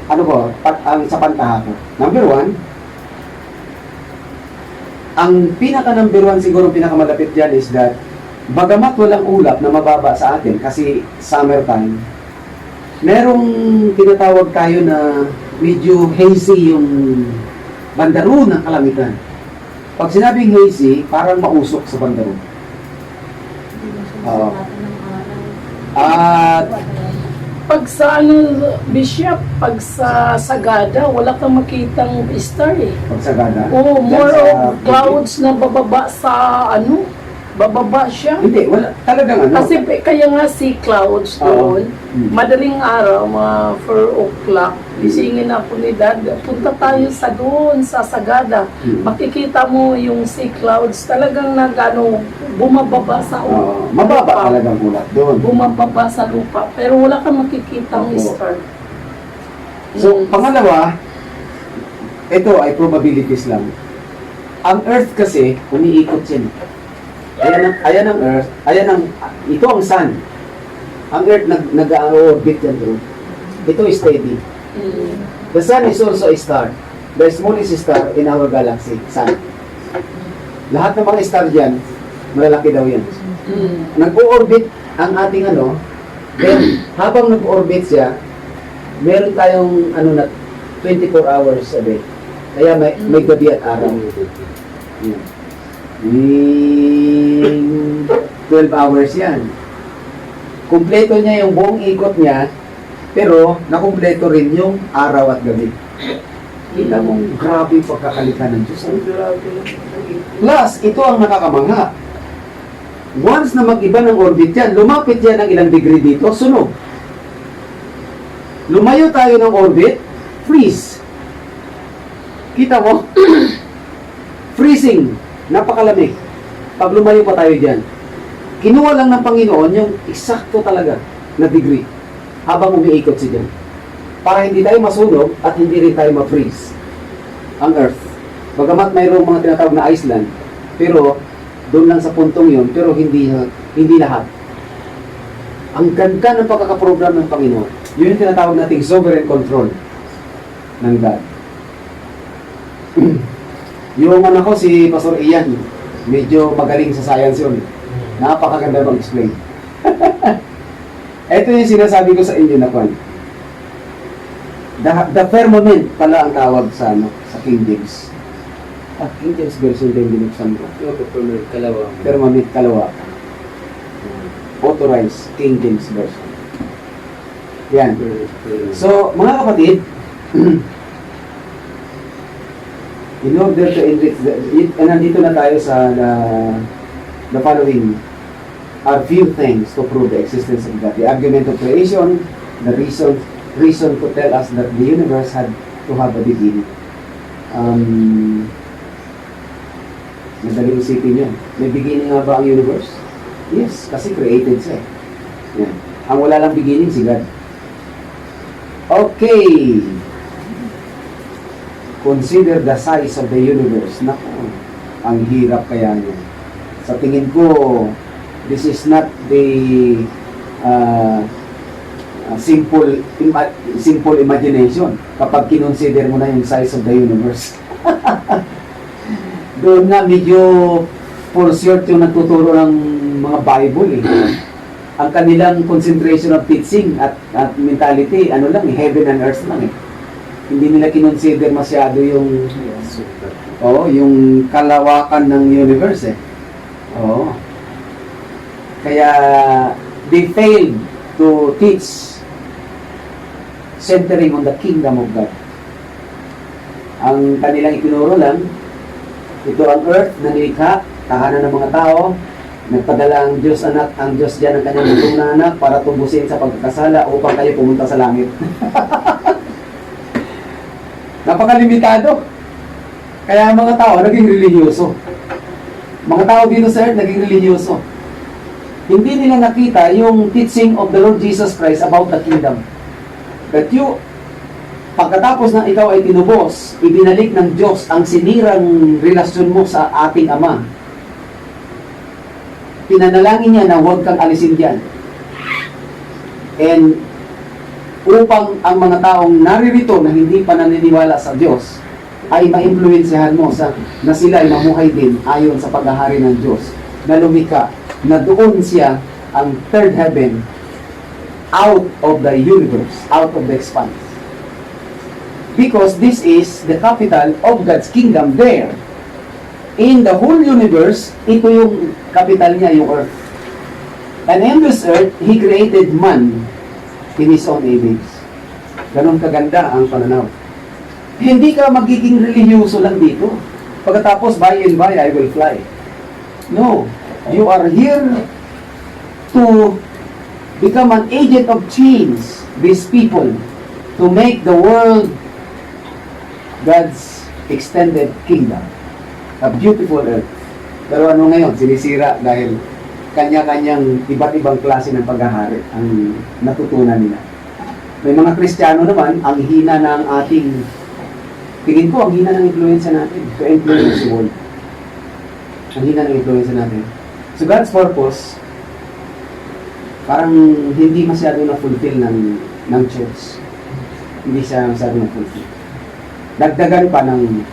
ang sa pantaha ko. Number 1, ang pinaka-number 1 siguro, pinakamalapit dyan is that, bagamat walang ulap na mababa sa atin, kasi summertime, merong tinatawag tayo na medyo hazy yung bandaro ng kalangitan. Pag sinabing hazy, parang mausok sa bandaro. At Pag sa Bishop, pag sa Sagada, wala kang makitang star eh. pagsagada. More dyan sa of clouds na bababa sa bababa siya. Hindi, wala. Talagang Kasi kaya nga sea clouds doon, madaling araw, mga 4 o'clock, isingin ako ni Dad, punta tayo sa doon, sa Sagada. Makikita mo yung sea clouds, talagang bumababa sa mababa talagang ulat doon. Bumababa sa lupa, pero wala kang makikitang star. So, pangalawa, ito ay probabilities lang. Ang Earth kasi, umiikot yan. Ayan ang Earth, ito ang Sun. Ang Earth nag-orbit yan doon. Ito is steady. The Sun is also a star. The smallest star in our galaxy, Sun. Lahat ng mga star dyan, malalaki daw yan. Nag-orbit ang ating then habang nag-orbit siya, meron tayong na 24 hours a day. Kaya may gabi at araw. 12 hours yan. Kumpleto niya yung buong ikot niya, pero nakumpleto rin yung araw at gabi. Kita mong grabe yung pagkakalita ng Diyos. Plus, ito ang nakakamangha. Once na mag-iba ng orbit yan, lumapit yan ng ilang degree dito, sunog. Lumayo tayo ng orbit, freeze. Kita mo? Freezing. Napakalamig. Pag lumayo pa tayo dyan. Kinuha lang ng Panginoon yung eksakto talaga na degree habang umiikot siya dyan. para hindi tayo masunog at hindi rin tayo ma-freeze ang Earth. Bagamat mayroong mga tinatawag na Iceland, pero doon lang sa puntong yun, pero hindi lahat. Ang ganda ng pagkakaprogram ng Panginoon. Yun yung tinatawag nating sovereign control ng God. Yung anak ko, si Pastor Ian, medyo magaling sa science yun. Napakaganda mag-explain. Ito yung sinasabi ko sa inyo na kwan. The firmament pala ang tawag sa King James. King James version din binuksan ko. Firmament, kalawa. Authorized King James version. Yan. So, mga kapatid, in order to enrich, nandito na tayo sa the following are few things to prove the existence of God. The argument of creation, the reason to tell us that the universe had to have a beginning. Madaling isipin yun. May beginning nga ba ang universe? Yes, kasi created siya. Yan. Ang wala lang beginning, si God. Okay. Consider the size of the universe. Naku, ang hirap kaya niya. Sa tingin ko, this is not the simple imagination kapag kinonsider mo na yung size of the universe. Doon nga medyo for short yung nagtuturo ng mga Bible eh. Ang kanilang concentration of teaching at mentality, ano lang, heaven and earth lang eh. Hindi nila kinonsider masyado yung yung kalawakan ng universe eh. Kaya they failed to teach centering on the kingdom of God. Ang kanilang itinuro lang, ito ang earth na nilikha, tahanan ng mga tao, nagpadala ang Diyos anak, ang Diyos diyan ang kanyang butong na anak para tubusin sa pagkakasala upang kayo pumunta sa langit. Napakalimitado. Kaya ang mga tao naging religyoso. Mga tao dito sa earth naging religyoso. Hindi nila nakita yung teaching of the Lord Jesus Christ about the kingdom. That pagkatapos na ikaw ay tinubos, ibinalik ng Diyos ang sinirang relasyon mo sa ating Ama. Pinanalangin niya na huwag kang alisin diyan. And upang ang mga taong naririto na hindi pa naniniwala sa Diyos ay ma-influensyahan mo na sila ay mamuhay din ayon sa paghahari ng Diyos na lumika, na doon siya ang third heaven out of the universe, out of the expanse. Because this is the capital of God's kingdom there. In the whole universe, ito yung capital niya, yung earth. And in this earth, He created man in His own image. Ganon kaganda ang pananaw. Hindi ka magiging religyoso lang dito. Pagkatapos, by and by, I will fly. No. You are here to become an agent of change, these people, to make the world God's extended kingdom. A beautiful earth. Pero ano ngayon? Sinisira dahil kanya-kanyang iba't ibang klase ng paghahari ang natutunan nila. May mga Kristiyano naman, ang hina ng ating, tingin ko, ang hina ng influensya natin to influence the world. Ang hina ng influensya natin. So God's purpose, parang hindi masyado na-fulfill ng church. Hindi siya masyado na-fulfill. Dagdagan pa ng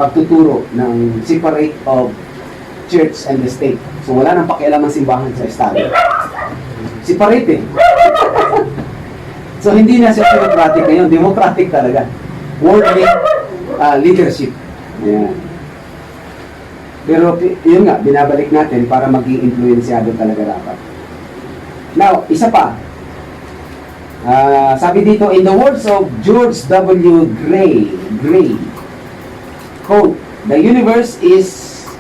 pagtuturo ng separate of church and the state. So wala nang pakialam ng simbahan sa estado. Separate eh. So hindi na siya democratic ngayon. Democratic talaga. Worldly leadership. Yan. Pero yun nga, binabalik natin para maging influensyado talaga dapat. Now, isa pa. Sabi dito, in the words of George W. Gray, quote, the universe is,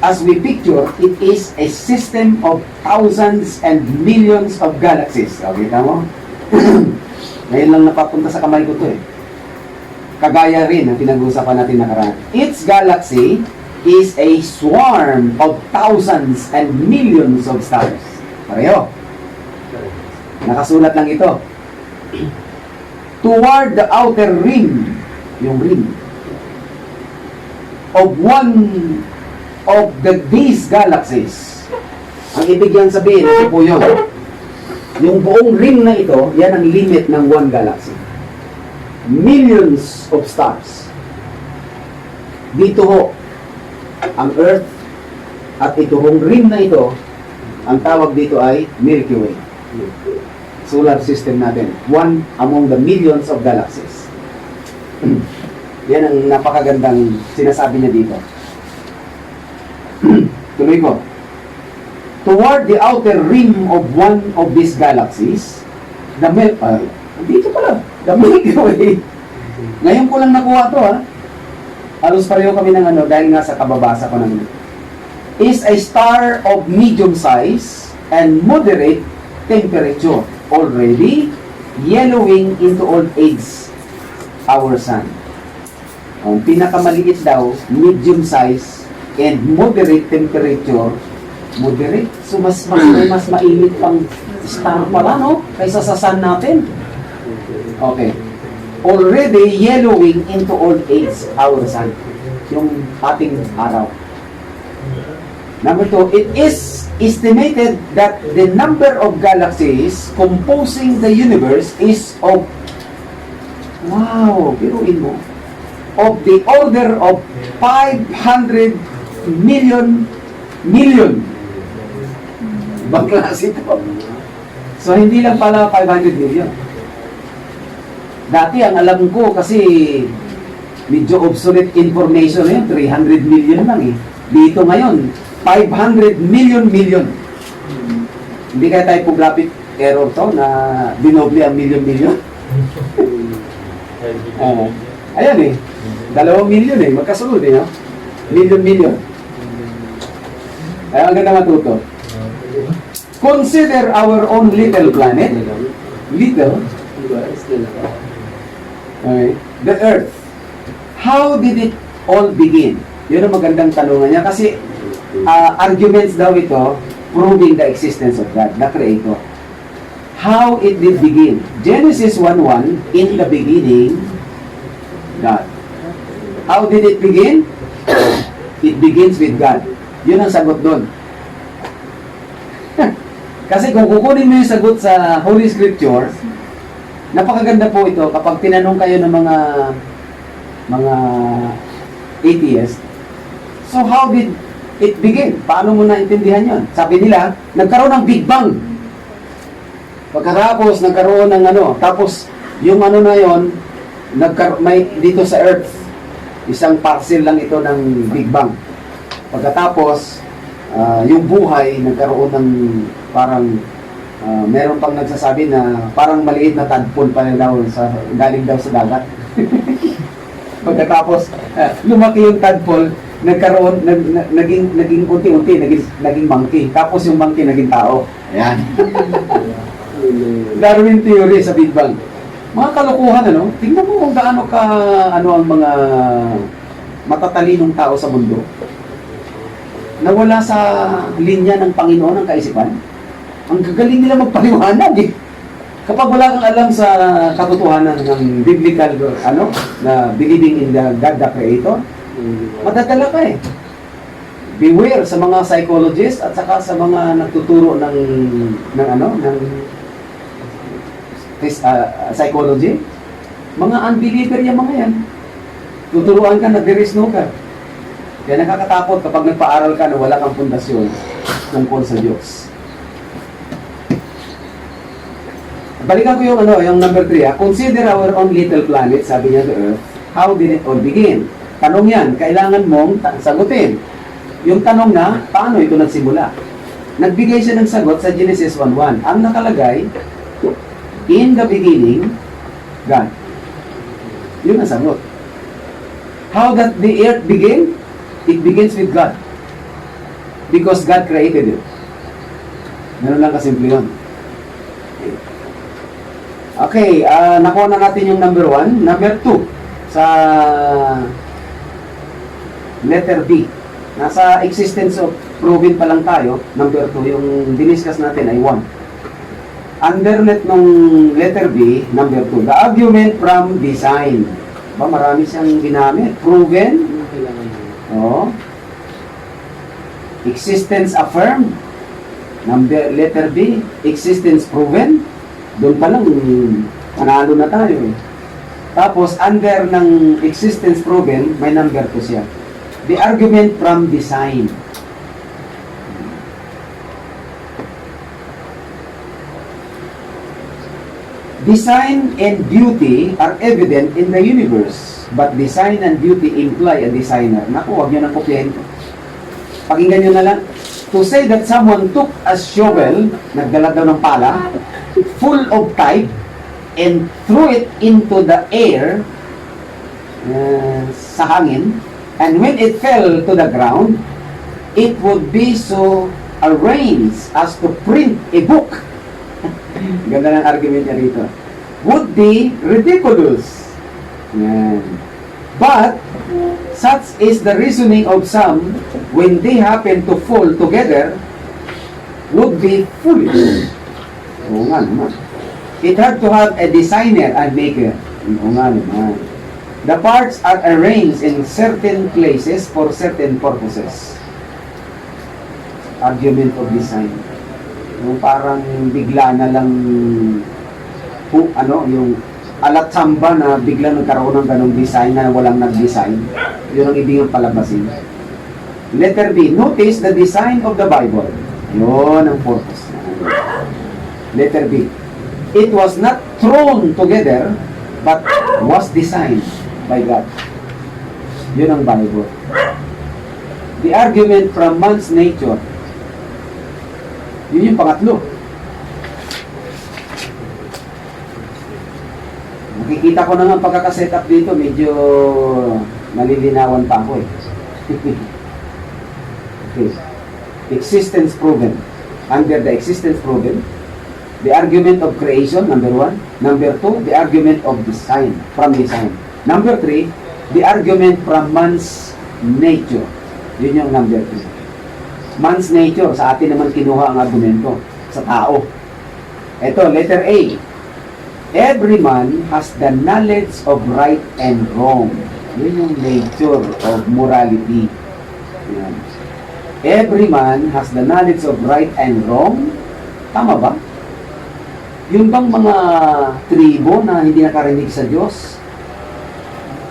as we picture, it is a system of thousands and millions of galaxies. Okay, tama? Ngayon lang napapunta sa kamay ko to eh. Kagaya rin ang pinag-uusapan natin nakaraan. Each galaxy is a swarm of thousands and millions of stars. Pareho. Nakasulat lang ito. toward the outer rim, yung rim, of one of these galaxies. Ang ibig yan sabihin, ito po yun. Yung buong ring na ito, yan ang limit ng one galaxy. Millions of stars. Dito ho, ang Earth, at itong ring na ito, ang tawag dito ay Milky Way. Solar system natin. One among the millions of galaxies. Yan ang napakagandang sinasabi niya dito. Tuloy ko. Toward the outer rim of one of these galaxies, the dito pala, the Milky Way. Ngayon ko lang nakuha to, ha. Halos pareho kami ng dahil nga sa kababasa ko ng is a star of medium size and moderate temperature, already yellowing into old age, our sun. Ang pinakamaliit daw, medium size and moderate temperature. Moderate? So mas mainit pang star pala, no? Kaysa sa sun natin. Okay. Already yellowing into old age, our sun. Yung ating araw. Number 2, it is estimated that the number of galaxies composing the universe is of, wow, biruin mo, of the order of 500 million. Ibang klase ito. So, hindi lang pala 500 million. Dati, ang alam ko, kasi medyo obsolete information na yun, 300 million lang eh. Dito ngayon, 500 million. Hindi kaya typographic error to na binoble ang million. Ayan eh. 2 million eh. Magkasunod eh. No? Million. Ay, ang ganda matuto. Consider our own little planet. Little. Okay. The Earth. How did it all begin? Yun ang magandang tanungan niya. Kasi arguments daw ito proving the existence of God, the Creator. How it did begin? Genesis 1:1, in the beginning, God. How did it begin? It begins with God. Yun ang sagot doon. Kasi kung kukunin mo yung sagot sa Holy Scripture, napakaganda po ito kapag tinanong kayo ng mga atheists. So how did it begin? Paano mo naintindihan yon? Sabi nila, nagkaroon ng Big Bang. Pagkatapos, nagkaroon ng tapos yung na yon, may dito sa Earth, isang parcel lang ito ng Big Bang. Pagkatapos, yung buhay, nagkaroon ng parang, meron pang nagsasabi na parang maliit na tadpole pa daw galing daw sa dagat. Pagkatapos, lumaki yung tadpole, nagkaroon, naging unti-unti, naging monkey. Tapos yung monkey naging tao. Ayan. Darwin theory sa Big Bang. Mga kalokohan, tingnan mo kung gaano ang mga matatalinong tao sa mundo. Nawala sa linya ng Panginoon ang kaisipan. Ang gagaling nila magpaliwanag eh. Kapag wala kang alam sa katotohanan ng biblical, na believing in the God the Creator, madadala ka eh. Beware sa mga psychologists at saka sa mga nagtuturo ng psychology. Mga unbeliever yung mga yan. Tuturuan ka na there is no God. Kaya nakakatakot kapag nagpaaral ka na wala kang pundasyon tungkol sa Diyos. Balikan ko yung number 3. Consider our own little planet, sabi niya, the Earth. How did it all begin? Tanong yan, kailangan mong sagutin. Yung tanong na, paano ito nagsimula? Nagbigay siya ng sagot sa Genesis 1:1. Ang nakalagay, in the beginning, God. Yun ang sagot. How did the earth begin? It begins with God. Because God created it. Meron lang kasimple yun. Okay, nakuha na natin yung number 1. Number 2, sa letter B. Nasa existence of proven pa lang tayo. Number 2, yung diniscuss natin ay 1. undernet nung letter B, number 2, the argument from design. Ba, marami siyang ginamit. Proven. Oh. Existence affirmed. Letter B, existence proven. Doon pa lang, panalo na tayo eh. Tapos, under ng existence proven, may number 2 siya. The argument from design. Design and beauty are evident in the universe, but design and beauty imply a designer. Naku, huwag nyo nang kopyahin ko. Pakinggan nyo na lang. To say that someone took a shovel, nagdala daw ng pala, full of type, and threw it into the air, sa hangin, and when it fell to the ground, it would be so arranged as to print a book. Ganda ng argument niya rito. Would be ridiculous. Yan. But, such is the reasoning of some when they happen to fall together, would be foolish. Oo nga naman. It had to have a designer and maker. Oo nga naman. The parts are arranged in certain places for certain purposes. Argument of design. Yung parang bigla na lang yung alat samba na bigla nagkaroon ng ganong design na walang nag-design. Yun ang ibig palabasin. Letter B, notice the design of the Bible. Yun ang purpose. Letter B, it was not thrown together but was designed by God. Yun ang Bible. The argument from man's nature. Yun yung pangatlo. Nakikita ko na nga pagkakaset up dito, medyo nalilinawan pa ako eh. Okay. Existence proven. Under the existence proven, the argument of creation, number 1. Number 2, the argument of design, from design. Number 3, the argument from man's nature. Yun yung number 3. Man's nature, sa atin naman kinuha ang argumento, sa tao. Ito, letter A. Every man has the knowledge of right and wrong. Yun yung nature of morality. Yan. Every man has the knowledge of right and wrong. Tama ba? Yung bang mga tribo na hindi nakarinig sa Diyos,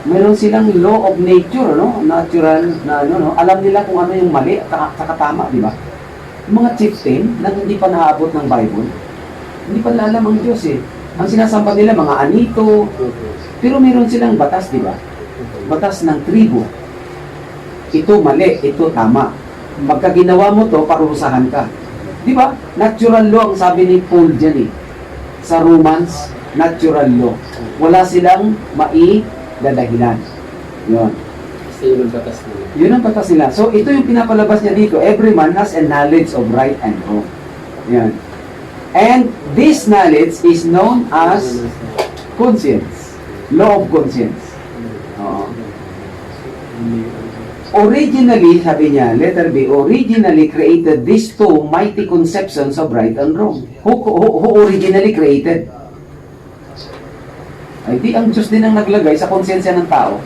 meron silang law of nature, no? Natural na no? Alam nila kung ano yung mali at saka tama, di ba? Yung mga chieftain na hindi pa naabot ng Bible, hindi pa alam ang Diyos eh. Ang sinasamba nila mga anito, pero meron silang batas, di ba? Batas ng tribo. Ito mali, ito tama. Pagka ginawa mo to, parusahan ka. Di ba? Natural law ang sabi ni Paul dyan eh. Sa Romans, natural law. Wala silang dadahilan. Yun. Yun ang batas nila. Yun ang batas nila. So, ito yung pinapalabas niya dito. Every man has a knowledge of right and wrong. Yan. And this knowledge is known as conscience. Law of conscience. Oo. Originally, sabi niya, letter B, originally created these two mighty conceptions of right and wrong. Who originally created? Ay di ang Diyos din ang naglagay sa konsensya ng tao.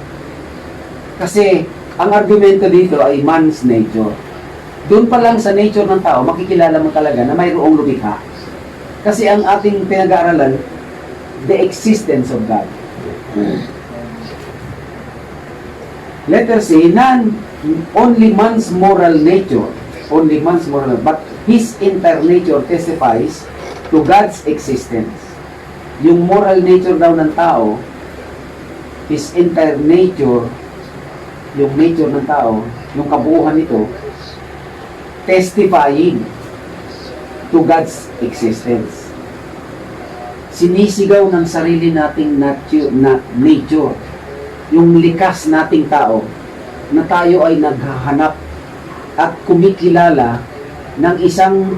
Kasi ang argumento dito ay man's nature. Doon pa lang sa nature ng tao, makikilala mo talaga na mayroong lumikha. Kasi ang ating pinag-aaralan, the existence of God. Letter C, only man's moral nature, but his entire nature testifies to God's existence. Yung moral nature daw ng tao, his entire nature, yung nature ng tao, yung kabuuan nito, testifying to God's existence. Sinisigaw ng sarili nating nature, yung likas nating tao, na tayo ay naghahanap at kumikilala ng isang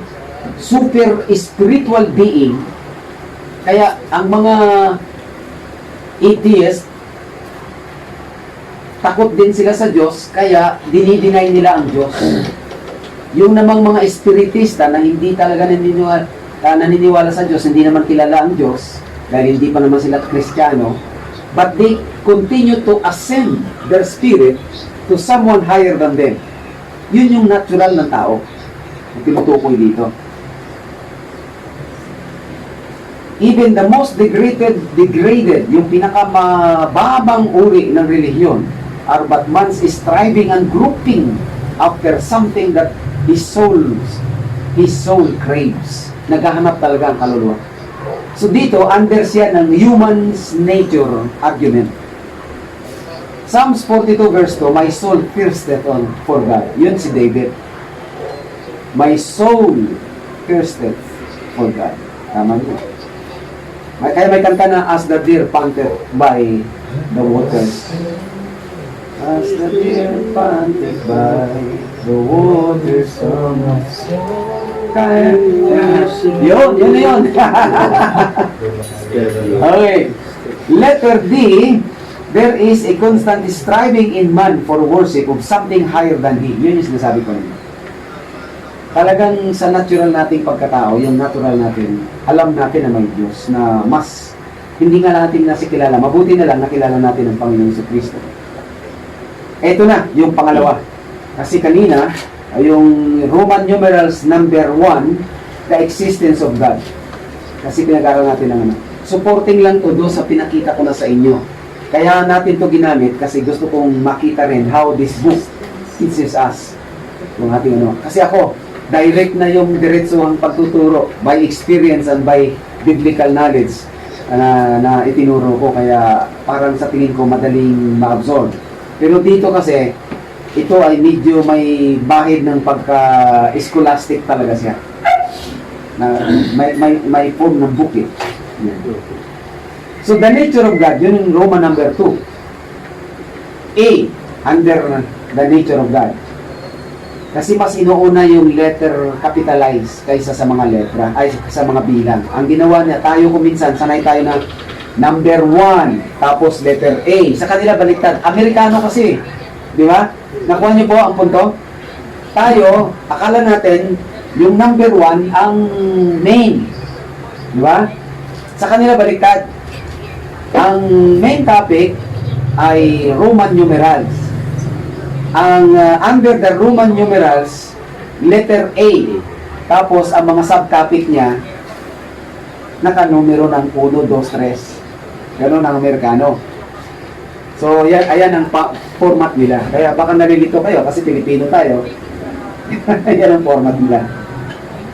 super spiritual being. Kaya ang mga atheists, takot din sila sa Diyos, kaya dinideny nila ang Diyos. Yung namang mga espiritista na hindi talaga naniniwala, naniniwala sa Diyos, hindi naman kilala ang Diyos, dahil hindi pa naman sila Kristiyano, but they continue to ascend their spirit to someone higher than them. Yun yung natural ng tao. Yung tinutukoy dito. Even the most degraded, yung pinakamababang uri ng relihiyon, are but man's striving and groping after something that his soul craves. Naghahanap talaga ang kaluluwa. So dito, under siya ng human's nature argument. Psalms 42 verse 2, my soul thirsteth for God. Yun si David. My soul thirsteth for God. Tama niyo. Kaya may kanta na, as the deer panted by the waters. As the deer panted by the waters of my soul. Yun na yun. Okay. Letter D, there is a constant striving in man for worship of something higher than he. Yun yung sinasabi ko nito. Talagang sa natural nating pagkatao, yung natural natin, alam natin na may Diyos na mas hindi nga natin nasikilala. Mabuti na lang nakilala natin ang Panginoon sa Kristo. Eto na, yung pangalawa. Kasi kanina, yung Roman numerals number 1, the existence of God. Kasi pinag-aaral natin ng ano. Supporting lang to doon sa pinakita ko na sa inyo. Kaya natin to ginamit kasi gusto kong makita rin how this book teaches us. Yung ating ano. Kasi ako, direct na yung diretsuhang pagtuturo by experience and by biblical knowledge na itinuro ko. Kaya parang sa tingin ko madaling ma-absorb. Pero dito kasi, ito ay medyo may bahid ng pagka-scholastic talaga siya. Na may form ng book eh. Yan. So the nature of God, yun yung Roman number 2. A, under the nature of God. Kasi mas inuuna yung letter capitalized kaysa sa mga letra, ay sa mga bilang. Ang ginawa niya, tayo kuminsan, sanay tayo na number 1, tapos letter A. Sa kanila baliktad. Amerikano kasi, di ba? Nakuha niyo po ang punto? Tayo, akala natin, yung number 1 ang main. Di ba? Sa kanila baliktad. Ang main topic ay Roman numerals. Ang under the Roman numerals, letter A. Tapos, ang mga subtopic niya, nakanumero ng 1, 2, 3. Ganon ang Amerikano. So, ayan ang format nila. Kaya baka nalilito kayo kasi Pilipino tayo. Ayan ang format nila.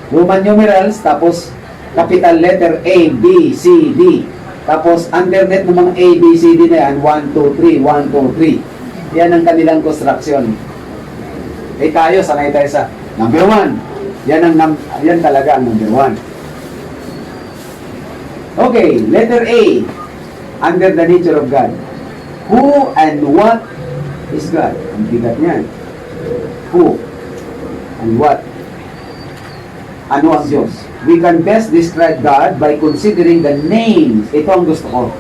Roman numerals, tapos capital letter A, B, C, D. Tapos underneath ng mga A, B, C, D na yan, 1, 2, 3, 1, 2, 3. Yan ang kanilang construction. Eh tayo, sanay tayo sa number 1. Yan talaga ang number 1. Okay, letter A. Under the nature of God. Who and what is God? Ang bigat niyan. Who and what? Ano ang Diyos? We can best describe God by considering the names. Ito ang gusto ko.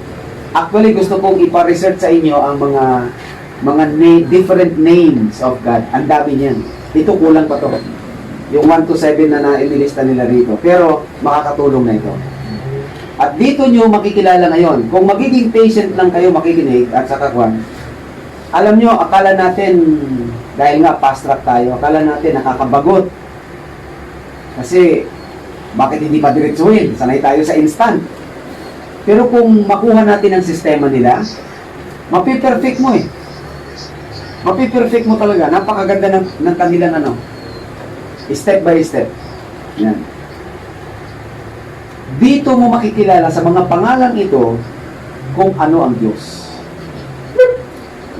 Actually, gusto kong ipa-research sa inyo ang mga different names of God. Ang dami niyan. Ito kulang pa to. Yung 1 to 7 na nailista nila rito. Pero makakatulong na ito. At dito nyo makikilala ngayon. Kung magiging patient lang kayo makikinig at saka kwan, alam nyo, akala natin, dahil nga fast track tayo, akala natin nakakabagot. Kasi, bakit hindi pa diretsuhin? Sanay tayo sa instant. Pero kung makuha natin ang sistema nila, mapiperfect mo eh. Mapiperfect mo talaga. Napakaganda ng kanilang ano. Step by step. Yan. Dito mo makikilala sa mga pangalang ito kung ano ang Diyos.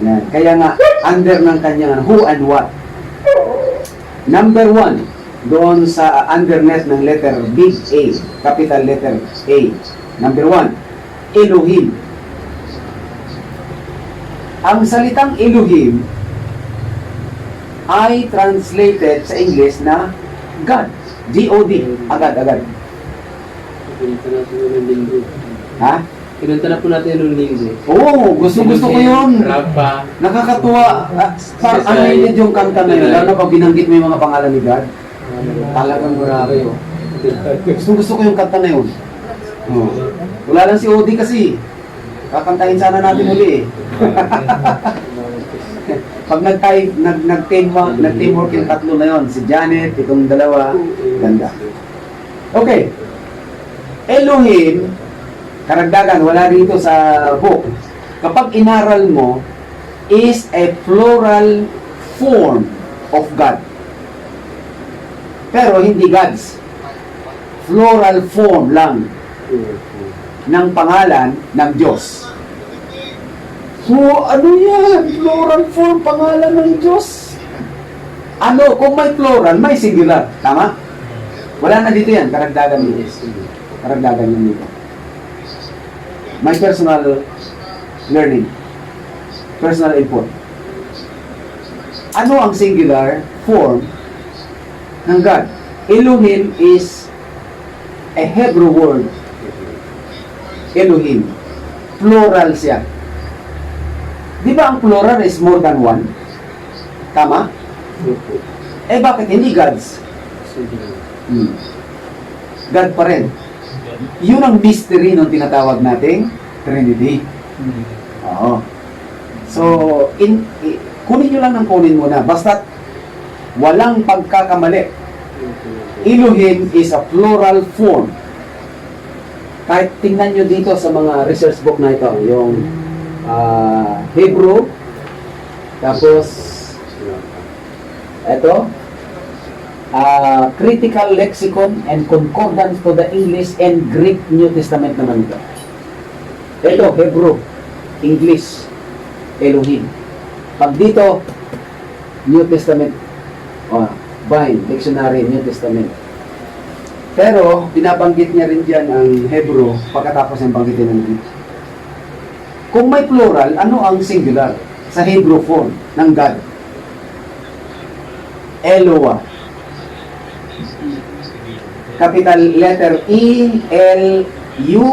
Yan. Kaya nga, under ng kanyang who and what. Number 1, doon sa underneath ng letter big A, capital letter A. Number 1, Elohim. Ang salitang Elohim ay translated sa English na God. G-O-D. Agad-agad. Pinunta natin yung linggo. Ha? Pinunta na po natin yung linggo. Oo, gusto ko yun. Rapa. Nakakatuwa. Ano yun yung kanta na yun? Lalo na pag binanggit mo yung mga pangalan ni God. Talagang grabe. Gusto ko yung kanta na yun. Oh. Wala lang si Odi kasi. Kakantahin sana natin uli eh. Pag nag-teamwork yung tatlo na yon, si Janet, itong dalawa, ganda. Okay. Elohim, karagdagan, wala dito sa book. Kapag inaral mo, is a plural form of God. Pero hindi gods. Plural form lang ng pangalan ng Diyos. So, ano yan? Plural form, pangalan ng Diyos. Ano, kung may plural, may singular. Tama? Wala na dito yan, karagdagan dito. Karagdagan yan dito. May personal learning. Personal input. Ano ang singular form ng God? Elohim is a Hebrew word. Elohim. Plural siya. Di ba ang plural is more than one? Tama? Eh bakit hindi gods? God pa rin. Yun ang mystery nung tinatawag nating Trinity. Oo. So, kunin nyo lang ng kunin muna. Basta walang pagkakamali. Elohim is a plural form. Kahit tingnan nyo dito sa mga research book na ito, yung Hebrew, tapos ito, Critical Lexicon and Concordance to the English and Greek New Testament naman ito. Ito, Hebrew, English, Elohim. Pag dito, New Testament, Bible, Dictionary, New Testament. Pero, binabanggit niya rin dyan ang Hebrew pagkatapos ng banggitin ng Greek. Kung may plural, ano ang singular sa Hebrew form ng God? Eloah. Capital letter E, L, U,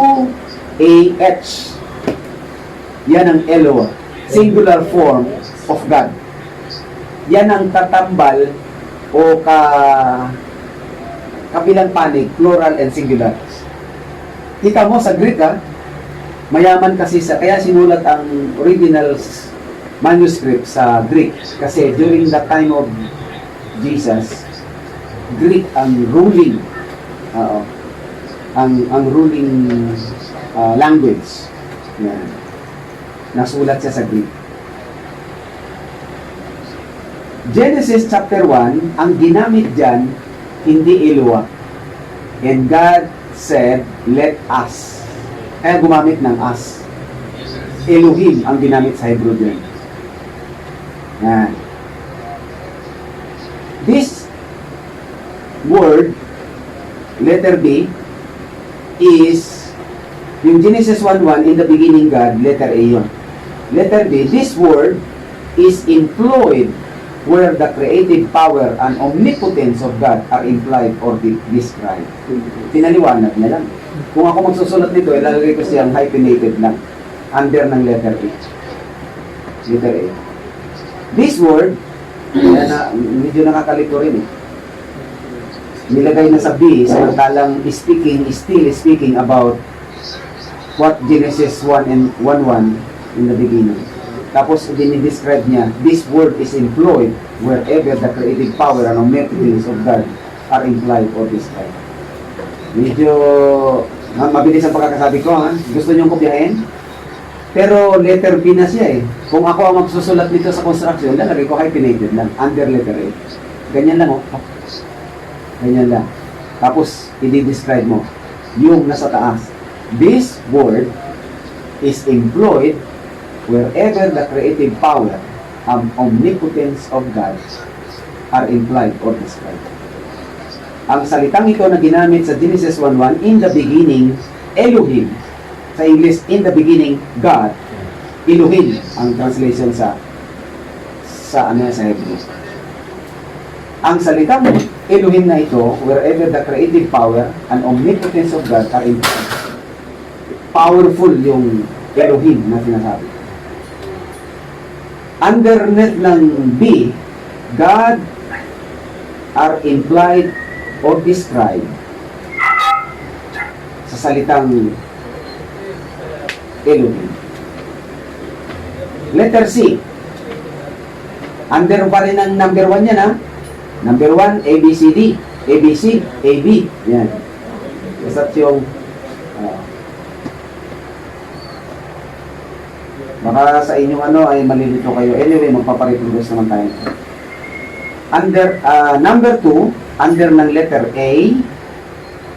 A, H. Yan ang Eloah. Singular form of God. Yan ang tatambal o kabilang panig, plural and singular. Kita mo sa Greek mayaman kasi kaya sinulat ang original manuscript sa Greek. Kasi during the time of Jesus, Greek ang ruling ang ruling language. Yan. Nasulat siya sa Greek. Genesis chapter 1, ang ginamit dyan, hindi Eloah. And God said, let us. Kaya gumamit ng us. Elohim ang ginamit sa Hebrew dyan. Yan. This word, letter B, is yung Genesis 1:1, in the beginning God, letter A yun. Letter B, this word is employed where the creative power and omnipotence of God are implied or described. Pinaliwanag niya lang. Kung ako magsusulat nito, ilalagay ko siyang hyphenated lang under ng letter A. Letter A. This word, medyo nakakalito rin eh. Nilagay na sa B, samantalang still speaking about what Genesis 1 and 1:1 in the beginning. Tapos dinidescribe niya, this word is employed wherever the creative power and omnipotence of God are implied or described. Medyo mabilis ang pagkakasabi ko, ha? Gusto niyong kopyahin? Pero letter B na siya eh. Kung ako ang magsusulat nito sa construction, lalagay ko hyphenated lang, under letter A. Ganyan lang, ganyan lang. Tapos, i-describe mo yung nasa taas. This word is employed wherever the creative power and omnipotence of God are implied or described. Ang salitang ito na ginamit sa Genesis 1:1, in the beginning, Elohim. Sa English, in the beginning, God. Elohim ang translation sa Hebrew. Ang salitang Elohim na ito, wherever the creative power and omnipotence of God are implied. Powerful yung Elohim na sinasabi. Underneath ng B, God are implied or described sa salitang Elohim. Letter C. Under pa rin ang number 1 yan, ha? Number 1, ABCD. ABC, AB. Yan. Basta yung baka sa inyong ano ay malilito kayo. Anyway, magpapareproduce naman tayo. Under, number 2, under ng letter A,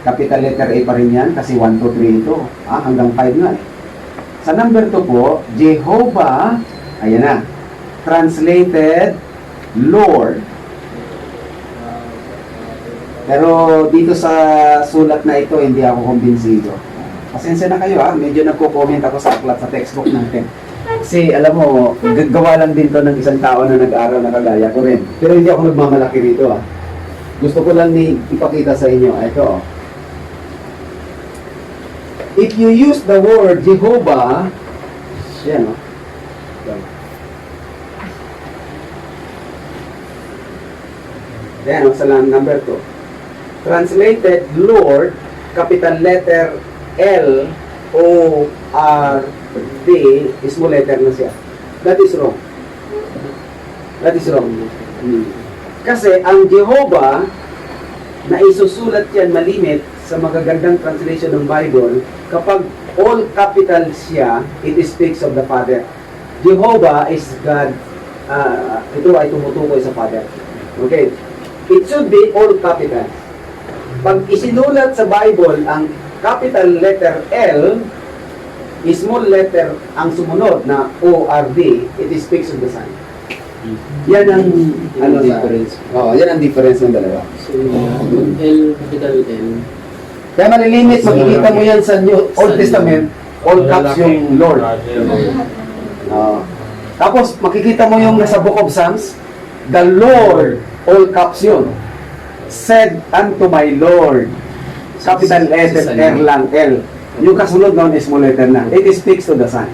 capital letter A pa rin yan kasi 1, 2, 3 ito. Hanggang 5 na eh. Sa number 2 po, Jehovah, ayan na, translated Lord. Pero dito sa sulat na ito, hindi ako kumbinsido. Pasensya na kayo ha, medyo nagko-comment ako sa aklat sa textbook natin. Kasi alam mo, gagawa lang din to ng isang tao na nag-aral na kagaya ko rin. Pero hindi ako nagmamalaki rito ha. Gusto ko lang ipakita sa inyo, ito. If you use the word Jehovah, yan o. Yan o, sa number 2. Translated Lord, capital letter L, O, R, D, small letter na siya. That is wrong. That is wrong. Kasi ang Jehovah, na isusulat yan malimit sa magagandang translation ng Bible, kapag all capital siya, it speaks of the Father. Jehovah is God. Ito ay tumutukoy sa Father. Okay. It should be all capital. Pag isinulat sa Bible ang capital letter L, small letter ang sumunod na O-R-D, it speaks of the Son. Yan ang ano difference. yan ang difference ng dalawa. So, L, capital L. Kaya malilimit, makikita mo yan sa Old Testament, all caps yung Lord. Tapos makikita mo yung nasa Book of Psalms, the Lord, all caps yun. Said unto my Lord, capital letter R lang, L. Yung kasunod noon is small letter na. It speaks to the Son.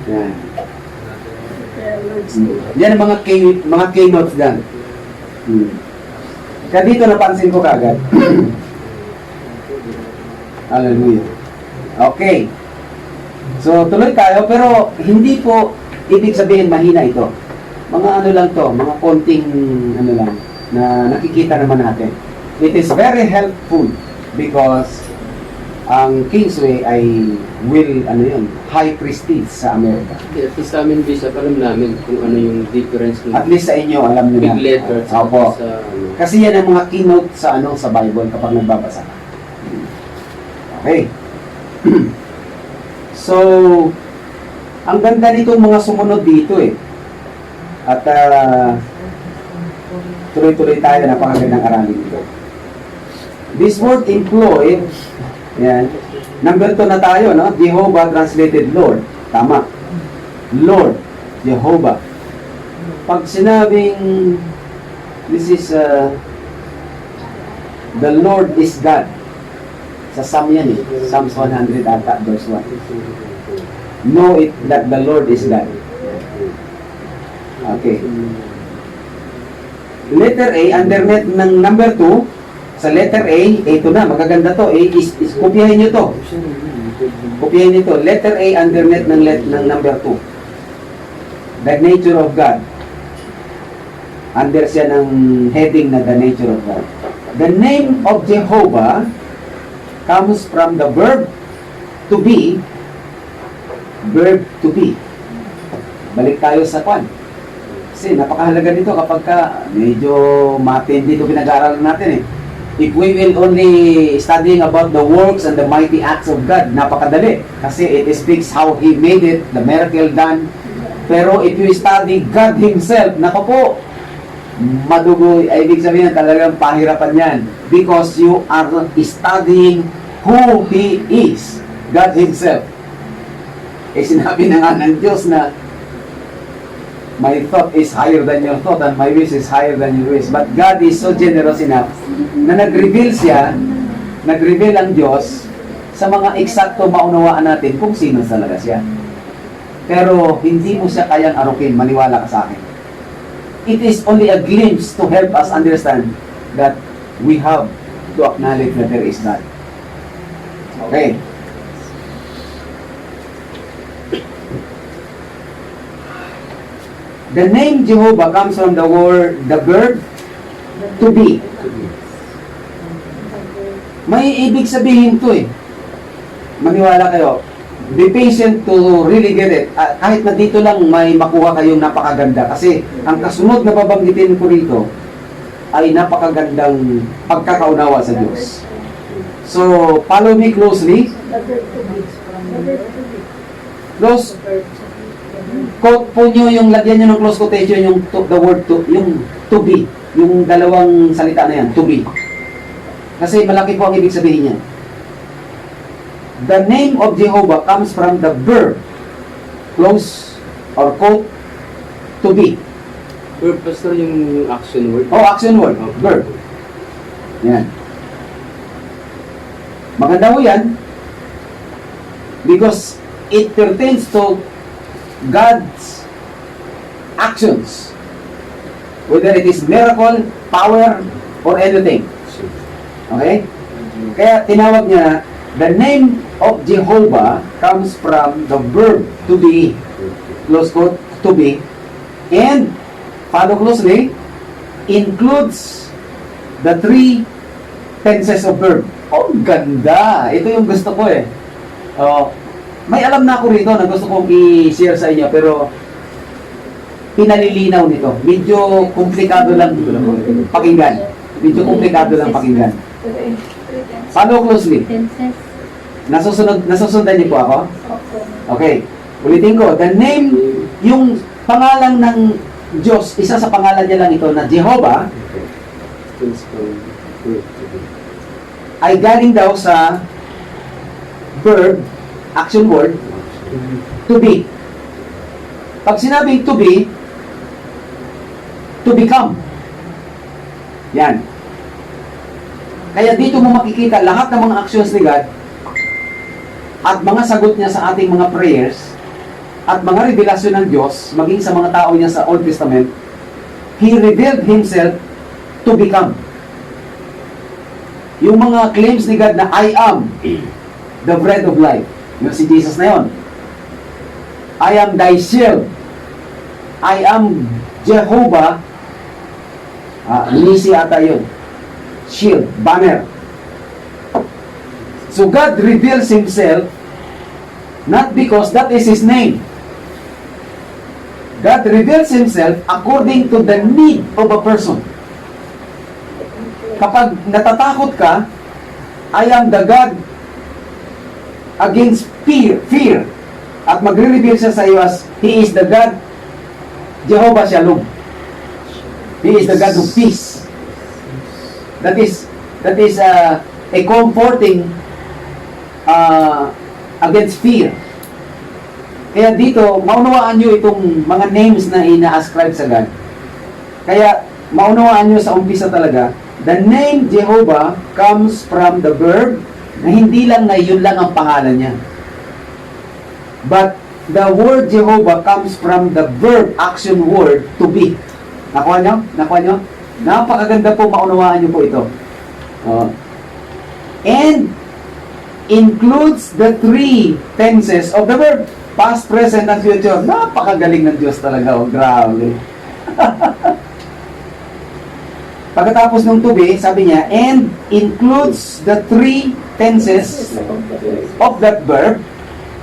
Yan. Yan ang mga keynotes dyan. Kaya dito napansin ko kagad. Hallelujah. Okay. So, tuloy tayo, pero hindi po ibig sabihin mahina ito. Mga ano lang to, mga konting ano lang, na nakikita naman natin. It is very helpful because ang Kingsway ay high prestige sa Amerika. At least sa amin, Bishop, alam namin kung ano yung difference ng At least sa inyo, alam nyo big na. letters Opo. sa ano. Kasi yan ang mga keynote sa sa Bible kapag nagbabasa ka. Okay. So, ang ganda nitong mga sumunod dito eh. At tuloy-tuloy tayo, napakagandang aralin dito. This word employed, yan. Number 2 na tayo, no? Jehovah translated Lord. Tama. Lord, Jehovah. Pag sinabing this is the Lord is God. Sa Psalm yan eh. Psalms 100 ata, verse 1. Know it that the Lord is God. Okay. Letter A, underneath ng number 2, sa letter A, ito na, magaganda to. Kopyahin nyo to. Kopyahin nyo to. Letter A, underneath ng number 2. The nature of God. Under siya ng heading na the nature of God. The name of Jehovah comes from the verb to be. Verb to be. Balik tayo sa kwan. Kasi napakahalaga nito kapag medyo matindi ito pinag-aaralan natin eh. If we will only studying about the works and the mighty acts of God, napakadali. Kasi it speaks how He made it, the miracle done. Pero if you study God Himself, nako po, madugo, ibig sabihin talagang pahirapan yan. Because you are studying who He is, God Himself. Sinabi na nga ng Diyos na my thought is higher than your thought and my wish is higher than your wish. But God is so generous enough na nag-reveal ang Diyos sa mga eksakto maunawaan natin kung sino talaga siya. Pero hindi mo siya kayang arukin, maniwala ka sa akin. It is only a glimpse to help us understand that we have to acknowledge that there is God. Okay. The name Jehovah comes from the verb to be. May ibig sabihin to eh. Maniwala kayo. Be patient to really get it. Kahit na dito lang may makuha kayong napakaganda. Kasi ang kasunod na babanggitin ko rito ay napakagandang pagkakaunawa sa Diyos. So, follow me closely. Close. Quote po nyo yung lagyan nyo ng close quotation yung the word to, yung to be. Yung dalawang salita na yan, to be. Kasi malaki po ang ibig sabihin niya. The name of Jehovah comes from the verb, close or quote, to be. Verb, pastor, yung action word. Oh, action word, verb. Yan. Maganda po yan because it pertains to God's actions. Whether it is miracle, power, or anything. Okay? Kaya tinawag niya, the name of Jehovah comes from the verb to be, close quote, to be, and, follow closely, includes the three tenses of verb. Oh, ganda! Ito yung gusto ko eh. May alam na ako rito na gusto kong i-share sa inyo, pero pinalilinaw nito. Medyo komplikado lang pakinggan. Medyo komplikado lang pakinggan. Follow closely. Nasusundan niyo po ako? Okay. Ulitin ko. The name, yung pangalan ng Diyos, isa sa pangalan niya lang ito na Jehovah, ay galing daw sa verb, action word, to be. Pag sinabing to be, to become. Yan. Kaya dito mo makikita lahat ng mga actions ni God at mga sagot niya sa ating mga prayers at mga revelasyon ng Diyos, maging sa mga tao niya sa Old Testament, He revealed Himself to become. Yung mga claims ni God na I am the bread of life. Yung si Jesus na yun. I am thy shield. I am Jehovah. Nisi ata yun. Shield, banner. So God reveals Himself not because that is His name. God reveals Himself according to the need of a person. Kapag natatakot ka, I am the God against fear. At magre-reveal siya sa iyo as He is the God, Jehovah Shalom. He is the God of peace. That is a comforting against fear. Kaya dito, maunawaan nyo itong mga names na ina-ascribe sa God. Kaya, maunawaan nyo sa umpisa talaga, the name Jehovah comes from the verb na hindi lang na yun lang ang pangalan niya. But the word Jehovah comes from the verb, action word, to be. Nakuha nyo? Nakuha nyo? Napakaganda po, maunawaan nyo po ito. And includes the three tenses of the verb. Past, present, and future. Napakagaling ng Diyos talaga. Oh, grabe. Pagkatapos ng to be, sabi niya, and includes the three tenses of that verb,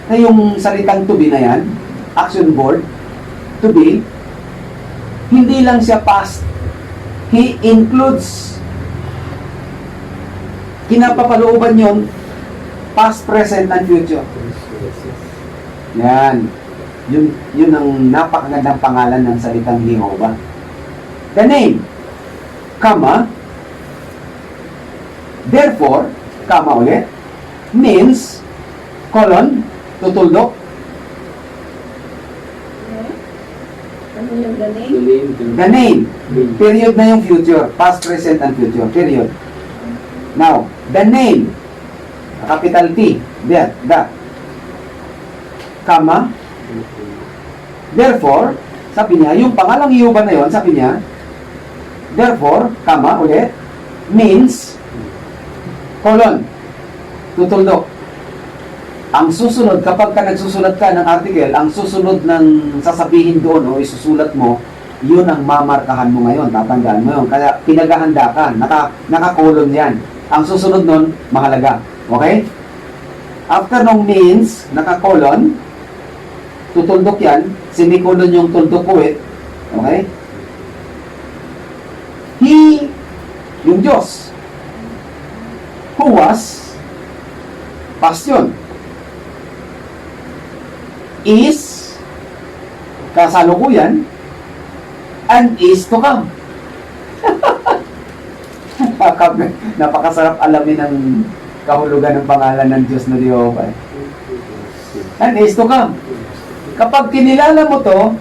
na yung salitang to be na yan, action word, to be, hindi lang siya past. He includes, kinapapalooban yun, past, present, and future. Yan. Yun ang napakagandang pangalan ng salitang Jehovah. The name, comma, therefore, comma ulit, means, colon, tutuldok, Ano yung the name? the name, period na yung future, past, present, and future, period. Now, the name, capital T, there, that, comma, therefore, sabi niya, yung pangalang Jehovah na yon, sabi niya, therefore, comma, ulit, means, colon, tutuldok, Ang susunod, kapag ka nagsusulat ka ng article, ang susunod ng sasabihin doon o isusulat mo, yun ang mamarkahan mo ngayon, tatandaan mo yun. Kaya pinaghahanda ka, nakakolon yan. Ang susunod nun, mahalaga. Okay? After nung means, nakakolon, tutuldok yan, semikolon yung tuldok puwit. Okay? He, yung Diyos, who was, past yun, is, kasalukuyan, and is to come. Napakasarap alamin ng kahulugan ng pangalan ng Diyos na Jehovah. And is to come. Kapag kinilala mo to,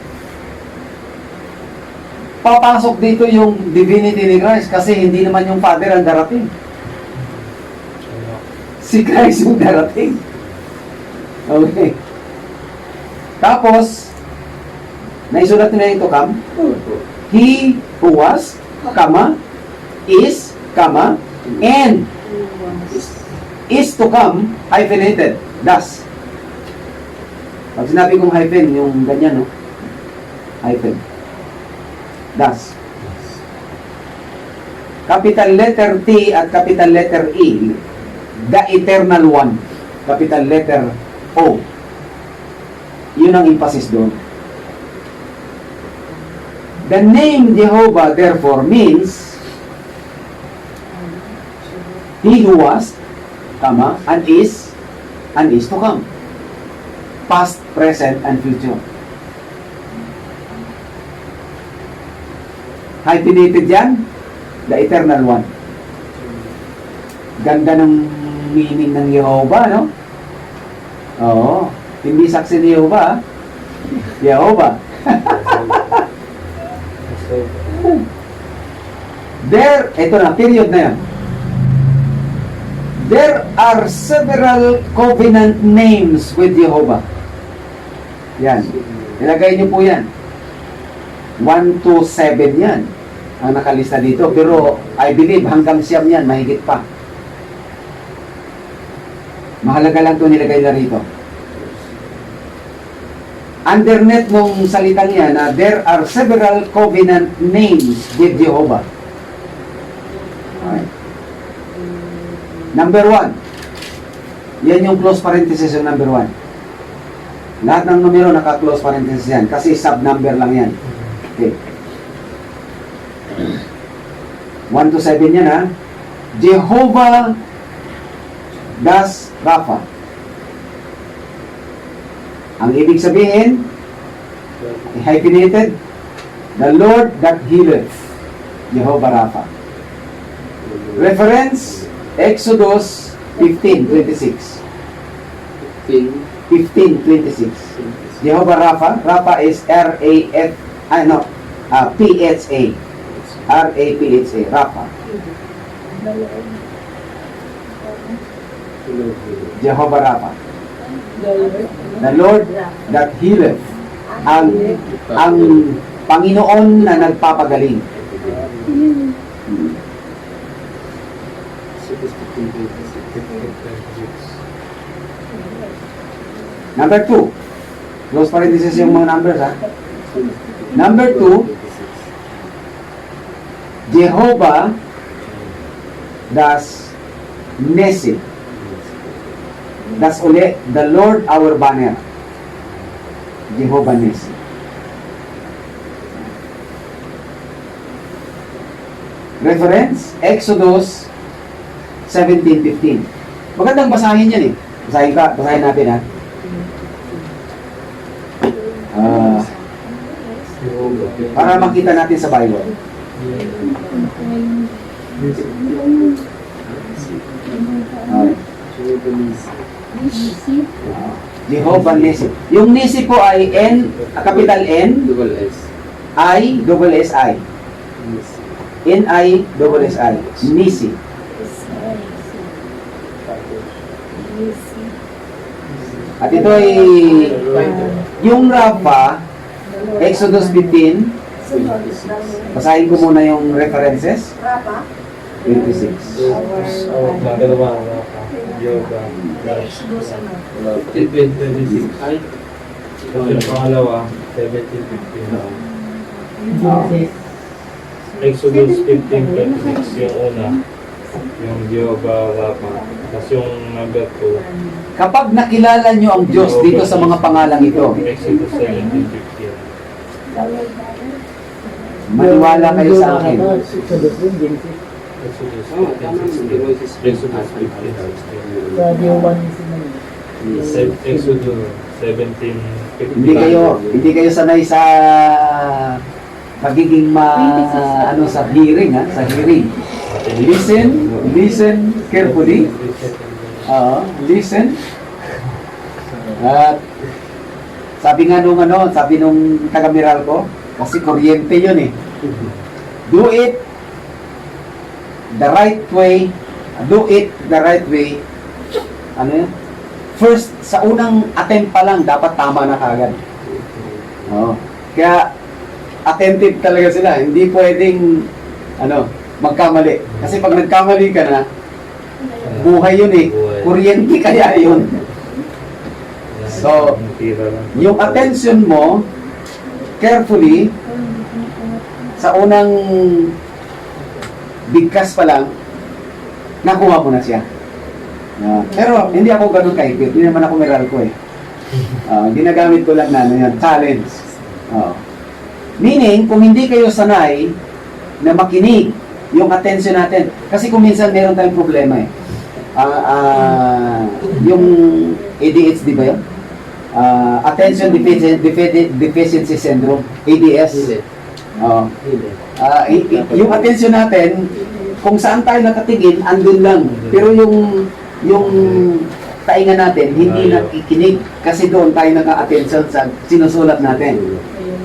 papasok dito yung divinity ni Christ kasi hindi naman yung Father ang darating. Si Christ yung darating. Okay. Tapos, naisulat nila yung to come. He who was, kama, is, kama, and is to come, hyphenated, thus. Pag sinabi kong hyphen, yung ganyan, no? Hyphen. Thus. Capital letter T at capital letter E, the eternal one. Capital letter O. Yun ang emphasis doon. The name Jehovah therefore means He who was, kama, and is to come. Past, present, and future. Hyphenated yan, the eternal one. Ganda ng meaning ng Jehovah, no? Oo. Hindi saksi ni Jehovah, Jehovah. There, ito na, period na yan. There are several covenant names with Jehovah. Yan. Ilagay niyo po yan. 1 to 7 yan ang nakalista dito. Pero I believe hanggang siyam yan, mahigit pa. Mahalaga lang ito nilagay na rito. Undernet nung salitang yan na there are several covenant names with Jehovah. Okay. Number 1. Yan yung close parenthesis yung number 1. Lahat ng numero naka-close parenthesis yan kasi sub-number lang yan. Okay. 1 to 7 yan ha. Jehovah das Rapha. Ang ibig sabihin, hyphenated, the Lord that healeth, Jehovah Rapha. Reference, Exodus 15:26. 15:26. Jehovah Rapha. Rapha is P-H-A. R-A-P-H-A. Rapha. Jehovah Rapha. The Lord that healeth. Ang Panginoon na nagpapagaling. Number 2. Close parenthesis yung mga numbers ha. Number 2. Jehovah das Nessi. Das uli, the Lord our banner. Jehovah Nessi. Reference, Exodus 17:15. Magandang basahin yan eh. Basahin natin ha. Para makita natin sa Bible. Jehovah Nissi. Yung Nissi po ay capital N, Double S. I, double S, I. N-I, double S, I. Nissi. At ito ay yung Rapha, Exodus 15. Basahin ko muna yung references. 26. Magdalawa na yoga. Wala. 26. Ay, Tapos yung pangalawa, 17-15. Exodus 15-26 yung una. Yung yoga rapa. Tapos yung number 2, Kapag nakilala nyo ang Diyos dito sa mga pangalang ito, Exodus 17-15. maniwala kayo sa akin. Exodus oh, tama naman. Di Moses. Exodus 15. Exodus 17-15. Hindi kayo sanay sa pagiging ano sa hearing, ha? Sa hearing. Listen carefully. Listen. At sabi nung taga-miral ko, kasi kuryente yun eh. Do it the right way. Do it the right way. Ano yun? First, sa unang attempt pa lang, dapat tama na kagad. Kaya, attentive talaga sila. Hindi pwedeng, magkamali. Kasi pag nagkamali ka na, buhay yun eh. Kuryente kaya yun. So, yung attention mo, carefully, sa unang bigkas pa lang, nakuha mo na siya. Pero hindi ako ganun kaipit. Hindi naman ako Meralco eh. Ginagamit ko lang na yan, challenge. Meaning, kung hindi kayo sanay na makinig yung attention natin, kasi kung minsan meron tayong problema eh. Yung ADHD ba yun? Attention Deficiency Syndrome, ADS. Yung attention natin, kung saan tayo nakatingin, andun lang. Pero yung tainga natin, hindi nakikinig kasi doon tayo naka-attention sa sinusulat natin.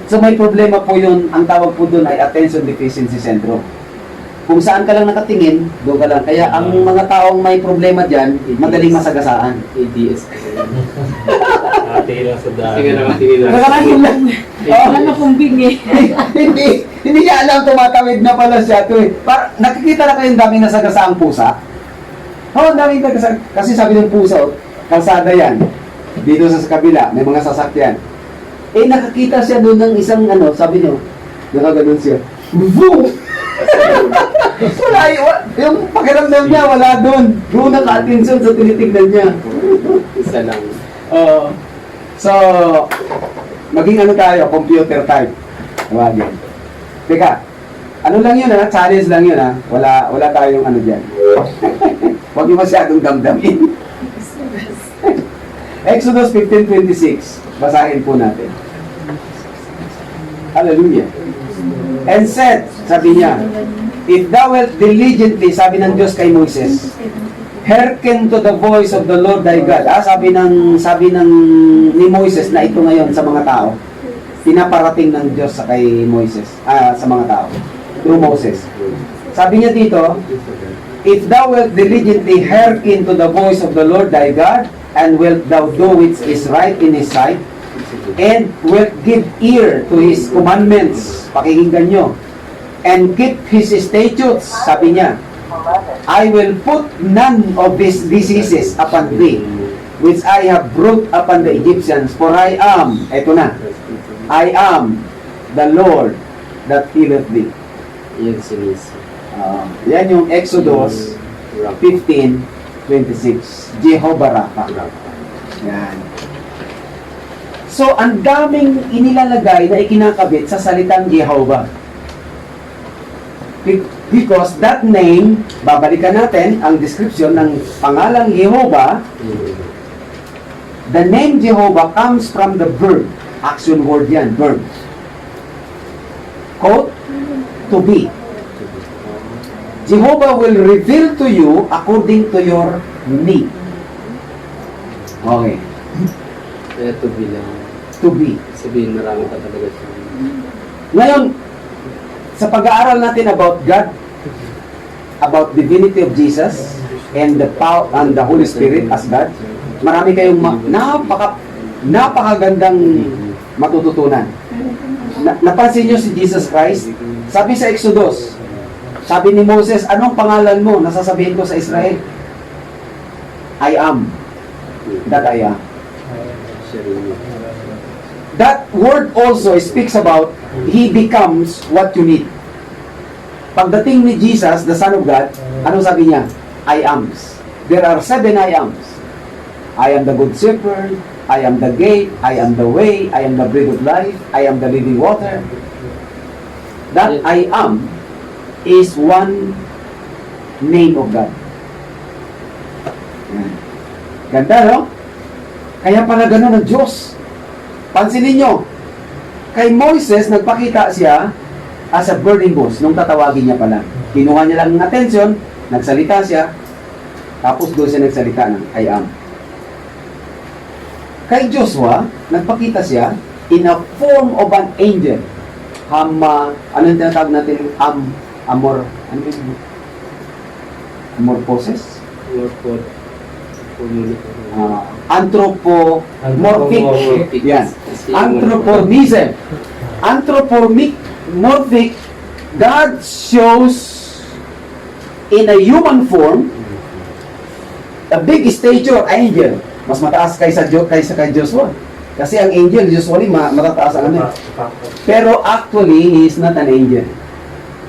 So may problema po yun, ang tawag po doon ay Attention Deficiency Syndrome. Kung saan ka lang nakatingin, doon ka lang. Kaya ang mga taong may problema dyan, madaling masagasaan. ADS. Ate lang sa daan. Sige naman, tingin lang. Nakakain lang. Ano pong bingi? Hindi niya alam, tumatawid na pala siya. Nakikita na kayong daming nasagasaang pusa? Daming kasi sabi ng pusa, kalsada yan. Dito sa kabila, may mga sasakyan. Nakakita siya doon ng isang sabi niyo, nakaganon siya. Boom! Wala yung pakiramdam niya, wala doon. Doon naka-attention sa tinitignan niya. Isa lang. So, maging tayo, computer type. Tawagin. Teka, lang yun challenge lang yun Wala tayong dyan. Huwag niyo masyadong damdamin. Exodus 15:26. Basahin po natin. Hallelujah. And said, sabi niya, if thou wilt diligently, sabi ng Diyos kay Moises, hearken to the voice of the Lord thy God. Sabi ni Moises na ito ngayon sa mga tao. Pinaparating ng Diyos sa kay Moises, sa mga tao. Through Moses. Sabi niya dito, if thou wilt diligently hearken to the voice of the Lord thy God, and wilt thou do which is right in his sight, and wilt give ear to his commandments, pakikinggan nyo, and keep his statutes, sabi niya, I will put none of these diseases upon thee, which I have brought upon the Egyptians, for I am, I am the Lord that healeth thee. Yan sinis. Yan yung Exodus 15:26. Jehovah Rapha. Yan. So, ang daming inilalagay na ikinakabit sa salitang Jehovah. Because that name, babalikan natin ang description ng pangalang Jehovah. The name Jehovah comes from the verb. Action word yan, verb. Quote, to be. Jehovah will reveal to you according to your need. Okay. Kaya to be lang. To be. Sabihin marami pa talaga siya. Ngayon, sa pag-aaral natin about God, about divinity of Jesus, and the power and the Holy Spirit as God, marami kayong napakagandang matututunan. Napansin nyo si Jesus Christ? Sabi sa Exodus Sabi ni Moses, anong pangalan mo? Nasasabihin ko sa Israel. I am that I am. Siya rin yun. That word also speaks about He becomes what you need. Pagdating ni Jesus, the Son of God, ano sabi niya? I ams. There are 7 I ams. I am the good shepherd, I am the gate, I am the way, I am the bread of life, I am the living water. That I am is one name of God. Yan. Ganda, no? Kaya pala ganun ang Diyos. Pansinin nyo, kay Moises, nagpakita siya as a burning bush nung tatawagin niya pala. Kinuha niya lang ng atensyon, nagsalita siya, tapos doon siya nagsalita ng I am. Kay Joshua, nagpakita siya in a form of an angel. Ano yung tinatawag natin? Amor, ano yun? Amorphoses? Or for Anthropomorphic. Yan. Anthropomorphism. Anthropomorphic, God shows in a human form a big stature angel. Mas mataas kaysa kay Joshua. Kasi ang angel, usually matataas ang ano. Pero actually, he is not an angel.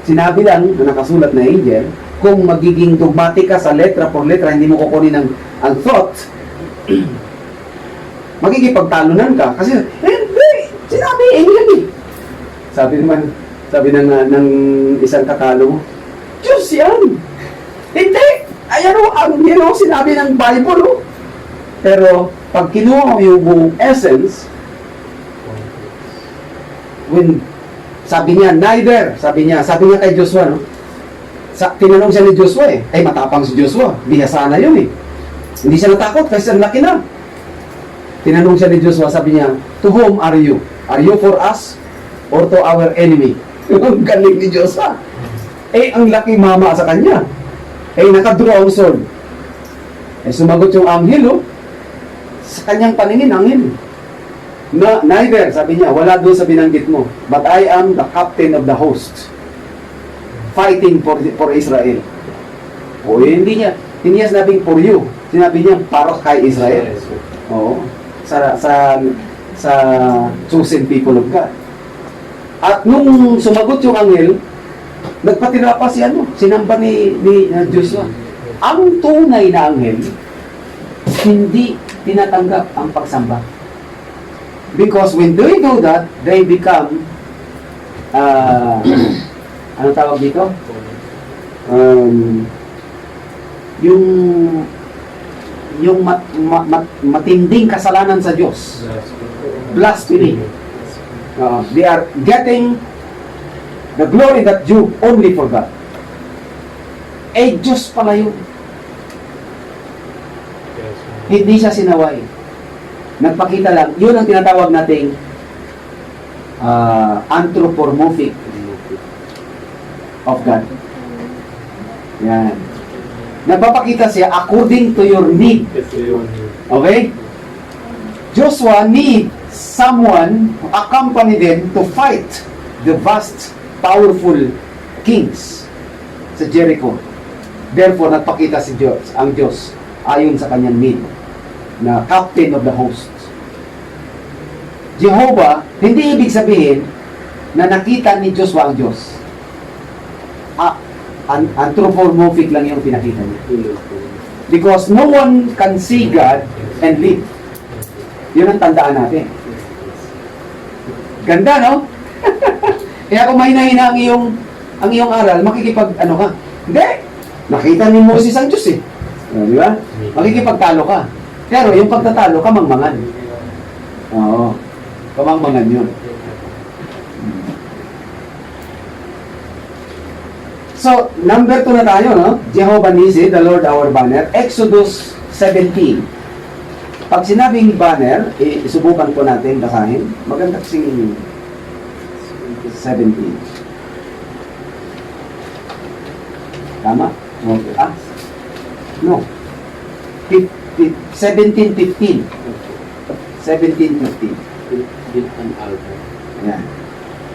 Sinabi lang na nakasulat na angel, kung magiging dogmatic ka sa letra por letra, hindi mo kukunin ang thought, magigipagtalunan ka. Kasi, hindi! Sinabi, angel eh. Sabi ng isang kakalo, Diyos yan! Hindi! Ayan o, yun o, sinabi ng Bible o. Pero, pag kinuha mo yung buong essence, sabi niya kay Joshua, no? Tinanong siya ni Joshua eh. Ay, matapang si Joshua. Bihasa na yun eh. Hindi siya natakot kasi ang laki na. Tinanong siya ni Joshua, sabi niya, to whom are you? Are you for us or to our enemy? Ang galing ni Joshua. Eh, ang laki mama sa kanya. Eh, nakadraw ang sword. Eh, sumagot yung anghel, oh. Sa kanyang paningin, anghel. Neither, sabi niya, wala doon sa binanggit mo. But I am the captain of the host. Fighting for Israel. O, hindi niya sinabing for you. Sinabi niya, para kay Israel. Oo. Sa chosen people of God. At nung sumagot yung anghel, nagpatira pa sinamba ni Joshua. Ang tunay na anghel, hindi tinatanggap ang pagsamba. Because when they do that, they become ano tawag dito? Yung matinding kasalanan sa Diyos. Blasphemy. They are getting the glory that due only for God. Eh, Diyos pala yun. Hindi siya sinaway. Nagpakita lang. Yun ang tinatawag nating anthropomorphic of God. Yan. Nagpapakita siya according to your need. Okay? Joshua need someone to accompany them to fight the vast, powerful kings sa Jericho. Therefore, nagpakita ang Diyos ayon sa kanyang need na captain of the hosts. Jehovah, hindi ibig sabihin na nakita ni Joshua ang Diyos. Anthropomorphic lang yung pinakita niya. Because no one can see God and live. Yun ang tandaan natin. Ganda, no? Kaya kung mahina-hina ang iyong aral, ano ka? Hindi! Nakita ni Moses ang Diyos eh. Di ba? Makikipagtalo ka. Pero yung pagtatalo, kamangmangan. Oo. Kamangmangan yun. So, number 2 na tayo, no? Jehovah Nissi, the Lord our banner. Exodus 17. Pag sinabing banner, isubukan ko natin basahin. Maganda kasing 17. Tama? Okay. No. 17:15. 17:15. Built an altar. Ayan.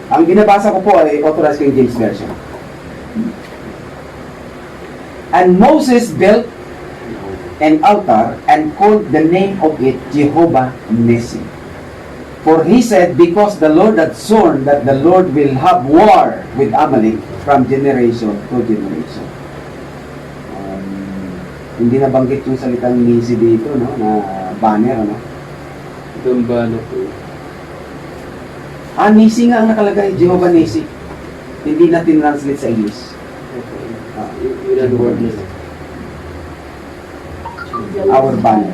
Ang binabasa ko po ay Authorized King James Version. And Moses built an altar and called the name of it Jehovah Nissi. For he said, because the Lord had sworn that the Lord will have war with Amalek from generation to generation. Hindi nabanggit yung salitang Nissi dito, no? Na banner, no? Gambano po. Nissi nga ang nakalagay, Jehovah Nissi. Hindi na tinranslate sa English. Yun ang word nila. Our banner.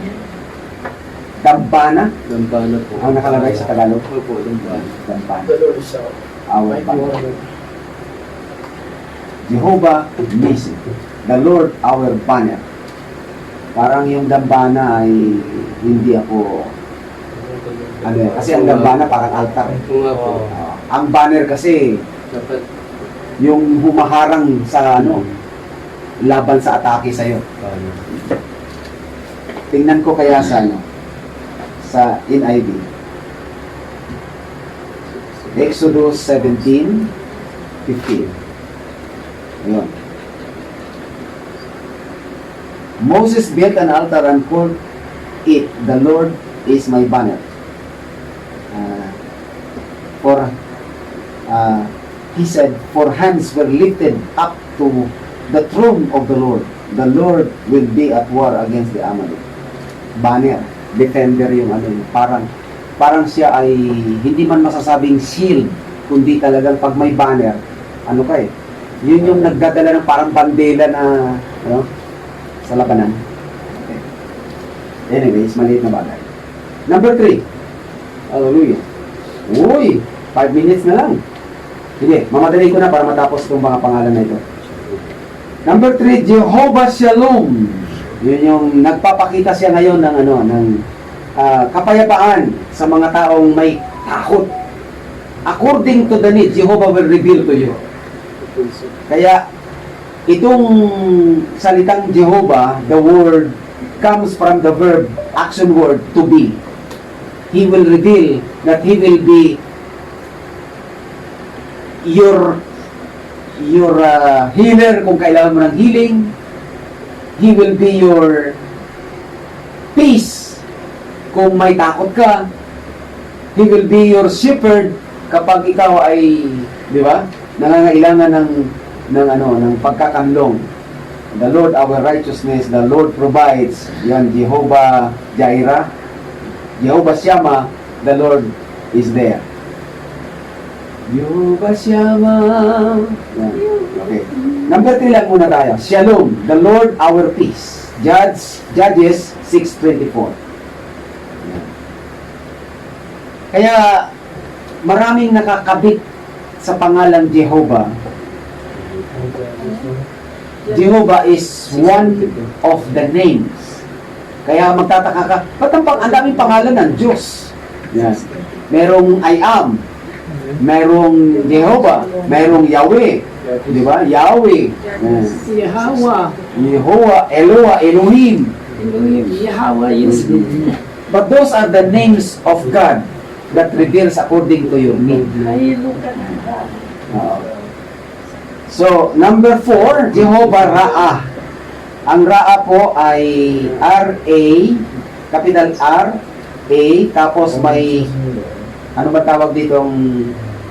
Dambana Gambano po. ang nakalagay sa Tagalog. Opo, gambano. Dambana. The Lord is our Our mighty banner. warrior. Jehovah Nissi. The Lord our banner. Parang yung dambana ay hindi ako kasi ang dambana parang altar. Kung nga po, Ang banner kasi dapat yung humaharang sa laban sa atake sa iyo. Tingnan ko kaya sa NIV. Exodus 17:15. Ayun. Moses built an altar and called it, the Lord is my banner. He said, for hands were lifted up to the throne of the Lord. The Lord will be at war against the Amalek. Banner, defender yung parang siya ay hindi man masasabing shield, kundi talagang pag may banner, yun yung nagdadala ng parang bandela na, sa labanan. Okay. Anyways, maliit na bagay. Number 3. Hallelujah. Uy, 5 minutes na lang. Sige, mamadali ko na para matapos itong mga pangalan na ito. Number 3, Jehovah Shalom. Yun yung nagpapakita siya ngayon ng kapayapaan sa mga taong may takot. According to the need, Jehovah will reveal to you. Kaya, itong salitang Jehovah, the word comes from the verb, action word, to be. He will reveal that He will be your healer kung kailangan mo ng healing. He will be your peace kung may takot ka. He will be your shepherd kapag ikaw ay, di ba, nangangailangan ng pagkakanlong. The Lord our righteousness, the Lord provides. Yan, Jehovah Jireh, Jehovah Shammah, the Lord is there. Jehovah Shammah. Yan. Okay. Number 3 lang muna tayo. Shalom, the Lord our peace. Judges 6:24. Yan. Kaya maraming nakakabit sa pangalang Jehovah. Jehovah is one of the names. Kaya magtataka ka, ba't ang daming pangalan ng Diyos? Yan. Merong I am, merong Jehovah, merong Yahweh, di ba? Yahweh, Yehovah, Eloah, Elohim. Yahweh, yes. But those are the names of God that reveals according to your need. Ay, look at that. So, number 4, Jehovah Ra'ah. Ang Ra'ah po ay R-A, capital R-A, tapos may, ano ba tawag dito,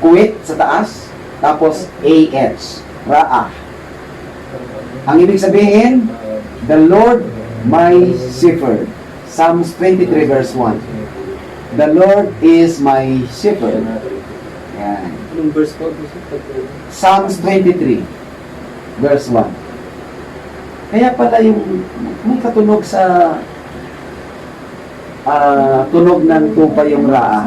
kuwit sa taas, tapos A-H, Ra'ah. Ang ibig sabihin, the Lord my shepherd. Psalms 23 verse 1. The Lord is my shepherd. Yan. Anong verse po? Psalms 23 verse 1. Kaya pala yung may katunog sa tunog ng tupa yung Ra'ah.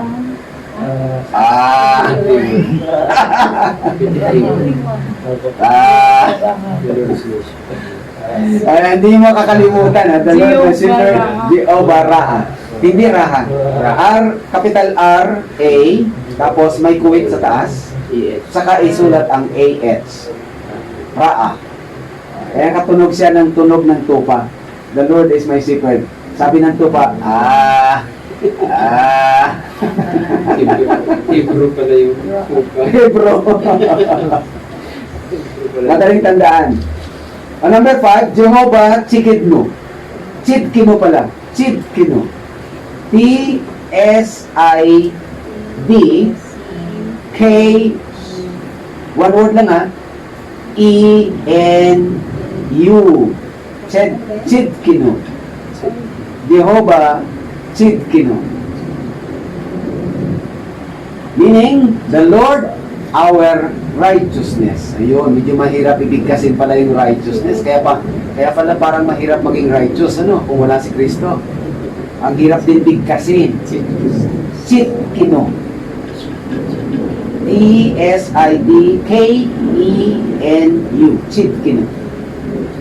Hindi mo kakalimutan the Lord my shepherd, Jehovah Ra'ah. Hindi Raha. R, capital R, A, tapos may kuwit sa taas, saka isulat ang A-H. Ra'ah. Kaya katunog siya ng tunog ng tupa. The Lord is my shepherd. Sabi ng tupa, Hebrew pala yung tupa. Hebrew. Madaling tandaan. Number 5, Jehovah Chidkinu. Chidkinu pala. Chidkinu. T-S-I-D-K, one word lang ha, E-N-U. Chidkinu. Jehovah Chidkinu. Meaning, the Lord our righteousness. Ayun, medyo mahirap ibigkasin pala yung righteousness. Kaya pala parang mahirap maging righteous, ano, kung wala si Kristo. Ang hirap din bigkasin. Chidkinu. E-S-I-D-K-E-N-U. Chidkinu.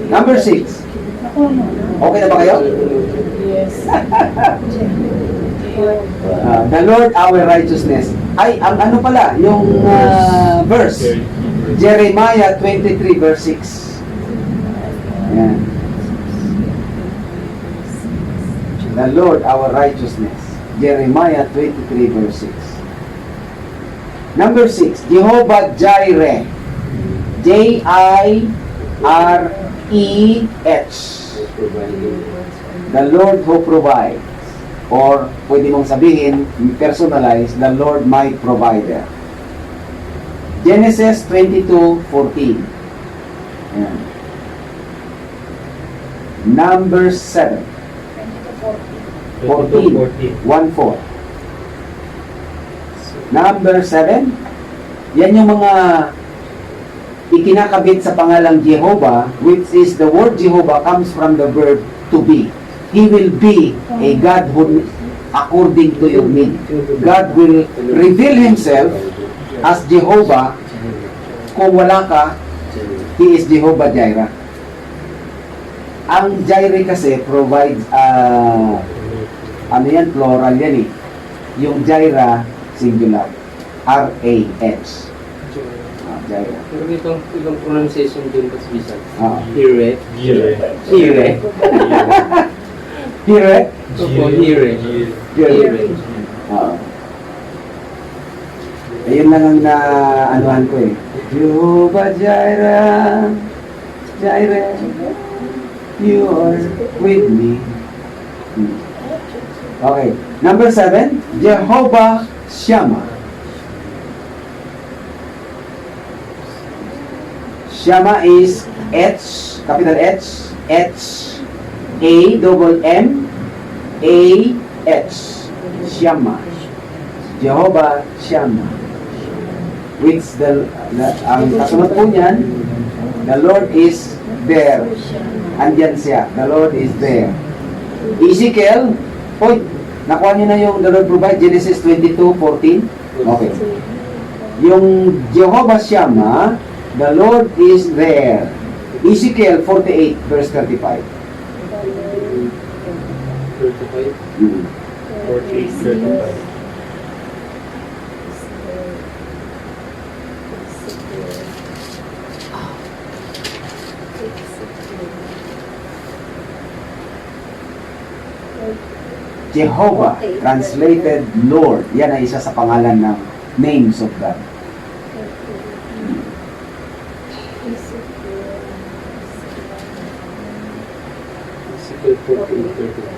Number 6. Okay na ba kayo? Yes. The Lord our righteousness. Ay, ang ano pala, yung verse. Jeremiah 23 verse 6. Ayan. The Lord our righteousness. Jeremiah 23 verse 6. Number 6, Jehovah Jireh. J-I-R-E-H. The Lord who provides. Or pwede mong sabihin, personalize, the Lord my provider. Genesis 22:14. Ayan. Number 7. 14. 1-4. Number 7. Yan yung mga ikinakabit sa pangalang Jehovah, which is the word Jehovah comes from the verb to be. He will be a God who, according to your need. God will reveal Himself as Jehovah. Kung wala ka, He is Jehovah Jireh. Ang Jireh kasi provides, ano yan, plural yan eh. Yung Jireh, singular. R-A-H. Jireh. Pero itong ibang pronunciation din sa Bisan. Jire. Hire. Here, Opo, hire. Hire. ayun lang ang na-anuhan ko eh. Jehovah Jireh, Jireh, you are with me. Okay. Number 7, Jehovah Shammah. Shammah is H, capital H, H-A-M-M-A-H. Shammah. Jehovah Shammah. Which ang kasunod po niyan, the Lord is there. Andyan siya. The Lord is there. Ezekiel, nakuha niyo na yung the Lord provide, Genesis 22:14. Okay. Yung Jehovah Shammah, the Lord is there. Ezekiel 48 verse 35. 35. 48, 35. Jehovah, translated Lord. Yan ay isa sa pangalan ng names of God. Ezekiel 48, 35.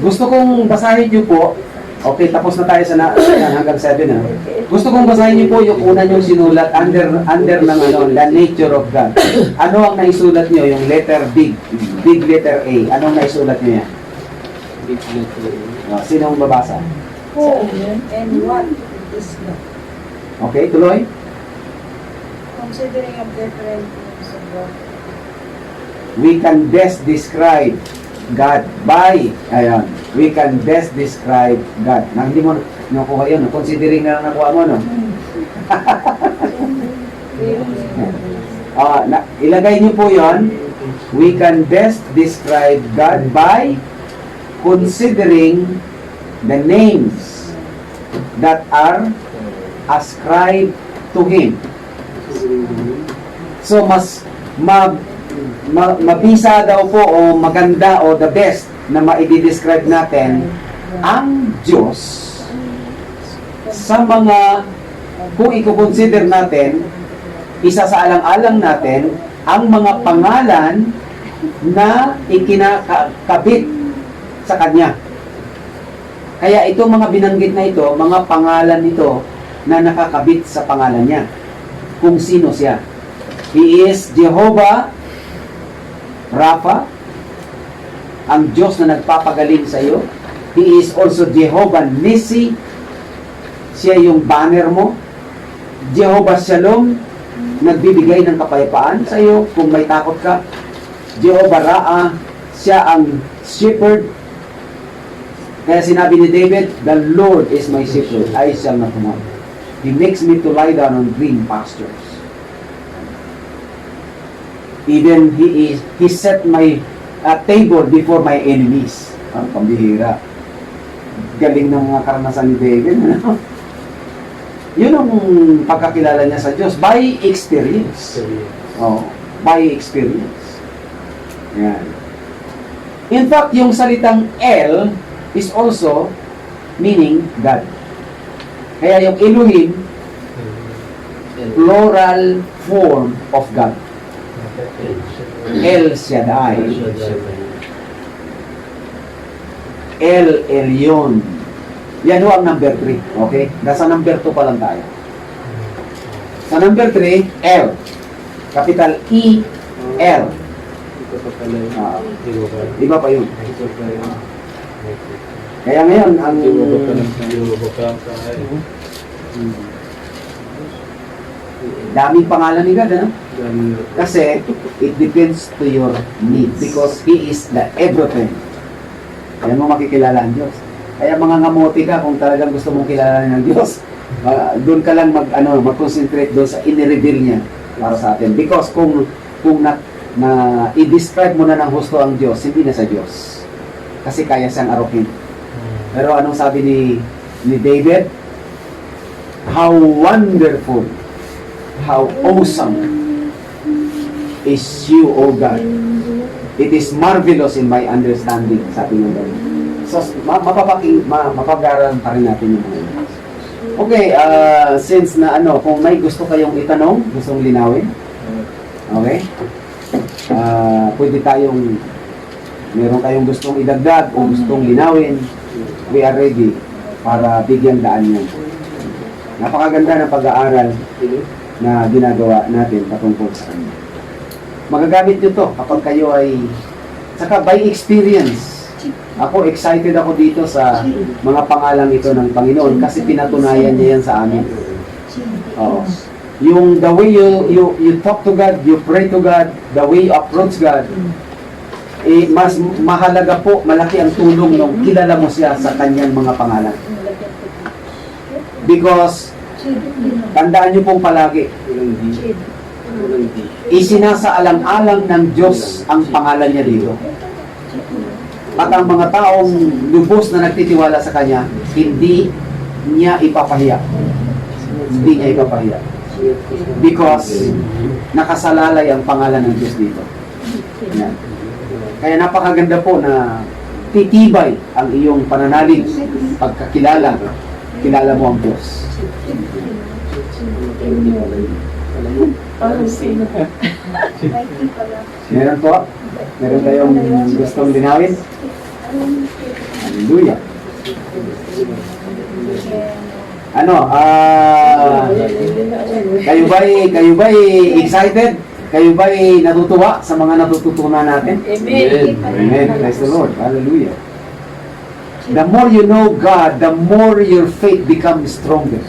Gusto kong basahin niyo po. Okay, tapos na tayo sa hanggang 7 na. Gusto kong basahin niyo po yung una niyong sinulat under ng the nature of God. Ano ang naisulat niyo? Yung letter big letter A. Ano ang naisulat niyo yan? Big letter. Sino ang babasa? Who and what is God? Okay, tuloy. Considering of different names of God. We can best describe God by, we can best describe God. Na hindi mo nakuha yun, considering na nakuha mo, no? Ilagay niyo po yon. We can best describe God by considering the names that are ascribed to Him. So, mas mabisa daw po o maganda o the best na ma-describe natin ang Diyos sa mga, kung i-consider natin isa sa alang-alang natin ang mga pangalan na ikinakabit sa Kanya. Kaya itong mga binanggit na ito, mga pangalan ito na nakakabit sa pangalan niya. Kung sino siya. He is Jehovah Rapha, ang Diyos na nagpapagaling sa iyo. He is also Jehovah Nissi, siya yung banner mo. Jehovah Shalom, nagbibigay ng kapayapaan sa iyo kung may takot ka. Jehovah Ra'a, siya ang shepherd. Kaya sinabi ni David, the Lord is my shepherd, I shall not want. He makes me to lie down on green pastures. Even He set my table before my enemies. Ang pambihira. Galing ng mga karanasan ni David. Ano? Yun ang pagkakilala niya sa Diyos by experience. Oh, by experience. Yan. In fact, yung salitang El is also meaning God. Kaya yung Elohim, plural form of God. El Shaddai, El Elyon. Yan ho ang number 3. Okay? Nasa number 2 pa lang tayo. Sa number 3, El. Capital E, L. Ito pa pala yun. Iba pa yun. Ito pa yun. Kaya ngayon, ang daming pangalan ni God, ano? Kasi, it depends to your need. Because He is the everything. Kaya mo makikilala ang Diyos. Kaya mga ngamote ka kung talagang gusto mong kilalanin ng Diyos. Doon ka lang mag-concentrate doon sa inireveal niya para sa atin. Because kung i-describe mo na ng husto ang Diyos, hindi na sa Diyos. Kasi kaya siyang arukin. Pero anong sabi ni David? How wonderful, how awesome is you, O God. It is marvelous in my understanding, sabi ng David. So, mapapagaran pa rin natin yung mga ito. Okay, since na kung may gusto kayong itanong, gustong linawin, okay? Pwede meron kayong gustong idagdag o gustong linawin, we are ready para bigyan daan niyo. Napakaganda ng pag-aaral na ginagawa natin patungkol sa kanya. Magagamit nyo to kapag kayo ay, saka by experience. Ako, excited ako dito sa mga pangalang ito ng Panginoon kasi pinatunayan niya yan sa amin. Oo. Yung the way you talk to God, you pray to God, the way you approach God, mas mahalaga po, malaki ang tulong nung kilala mo siya sa kanyang mga pangalan. Because, tandaan niyo pong palagi, isinasaalang-alang ng Diyos ang pangalan niya dito. At ang mga taong lubos na nagtitiwala sa Kanya, hindi niya ipapahiya. Hindi niya ipapahiya. Because nakasalalay ang pangalan ng Diyos dito. Yan. Kaya napakaganda po na titibay ang iyong pananalig pagkakilala. Kilala mo ang Diyos. Meron po? Meron kayong gustong linawin? Hallelujah. Kayo ba'y excited? Kayo ba'y natutuwa sa mga natututunan natin? Amen. Amen. Praise the Lord. Hallelujah. The more you know God, the more your faith becomes stronger.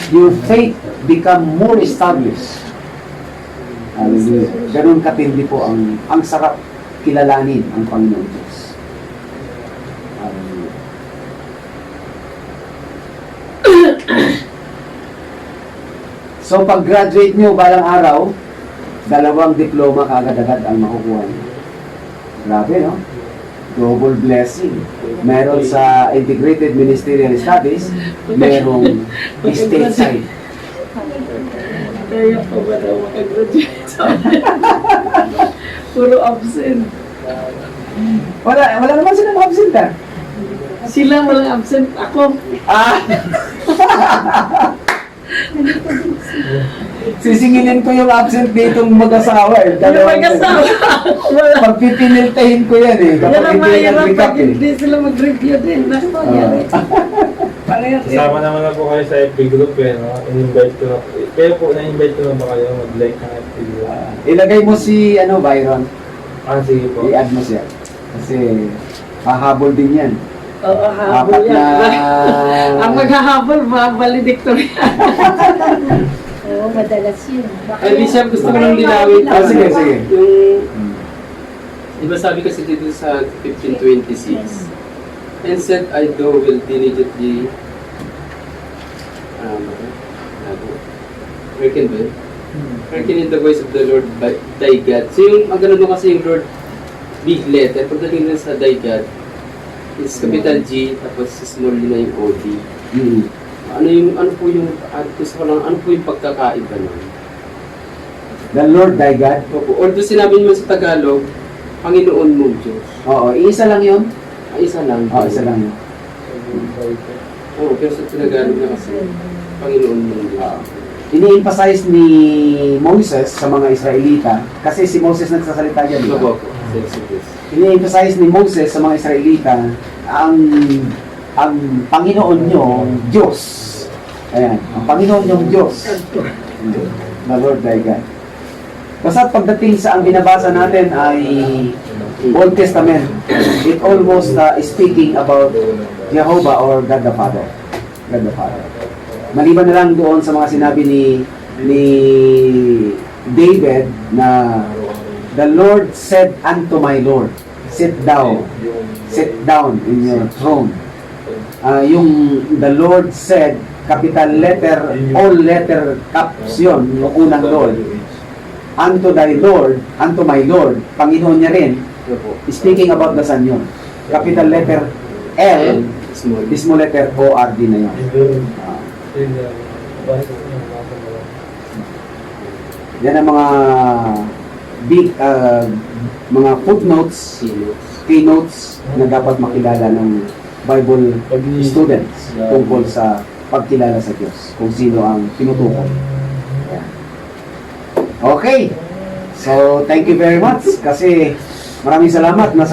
Your faith become more established. Hallelujah. Ganun katindi po ang sarap kilalanin ang Panginoon Diyos. Hallelujah. So pag-graduate nyo balang araw, 2 diploma kaagad-agad ang makukuha nyo. Grabe, no? Double blessing. Meron sa Integrated Ministerial Studies, merong stateside. Kaya pa ba daw makagraduate sa puro absent. Wala naman silang absent, ha? Sila walang absent. Ako. Sisingilin ko yung absent ditong mag-asawa eh. Yung Dalawang- mag-asawa. Wala. Pagpipiniltahin ko yan eh. Yan Kapag ang hindi mahirap nag-recap pag eh. hindi sila mag-review din. Nako, yan eh. Parehas yan. Kasama naman na po kayo sa FB group eh, no? In-invite ko na. Kayo po, na-invite ko na ba kayo mag-like ng FB group? Ilagay mo si Byron. Sige po. I-add mo siya. Kasi hahabol din yan. Oo, habol Apat yan. na... Ang maghahabol, valedictory. Oo, madalas yun. Ay, Bishop, gusto ko lang linawin. Ah, sige, sige. Yung, di ba sabi kasi dito sa 1526, and said, I do will diligently, hearken ba? Hearken in the voice of the Lord by thy God. So yung, ang ganun mo kasi yung Lord, big letter, pagdating na sa thy God, is capital G, tapos small na yung OD. Mm. Ano po yung, gusto ko lang, ano po yung pagkakaiba nun? The Lord thy God. Opo, although sinabi naman sa Tagalog, Panginoon mong Diyos. Oo, isa lang yun. Ay, isa lang. Oo, isa lang yun. Oo, pero sa Tagalog na kasi, Panginoon mong Diyos. Ini-emphasize ni Moses sa mga Israelita, kasi si Moses nagsasalita dyan, di ba? Opo, sensitive. Ini-emphasize ni Moses sa mga Israelita, ang Panginoon nyo, Diyos. Ayan, ang Panginoon nyo, Diyos. The Lord thy God. Basta pagdating sa ang binabasa natin ay Old Testament, it almost speaking about Jehovah or God the Father. God the Father. Maliban na lang doon sa mga sinabi ni David na the Lord said unto my Lord, sit down in your throne. Yung the Lord said, capital letter, all letter caps yun, yung unang Lord. Unto thy Lord, unto my Lord, Panginoon niya rin, Opo. speaking about the Son yun. Capital letter L, Small. small letter O-R-D na yun. Yan ang mga big, mga footnotes, Sino. keynotes na dapat makilala ng Bible students tungkol sa pagkilala sa Diyos, kung sino ang tinutukoy. Ayan. Okay. So, thank you very much kasi maraming salamat. Nasa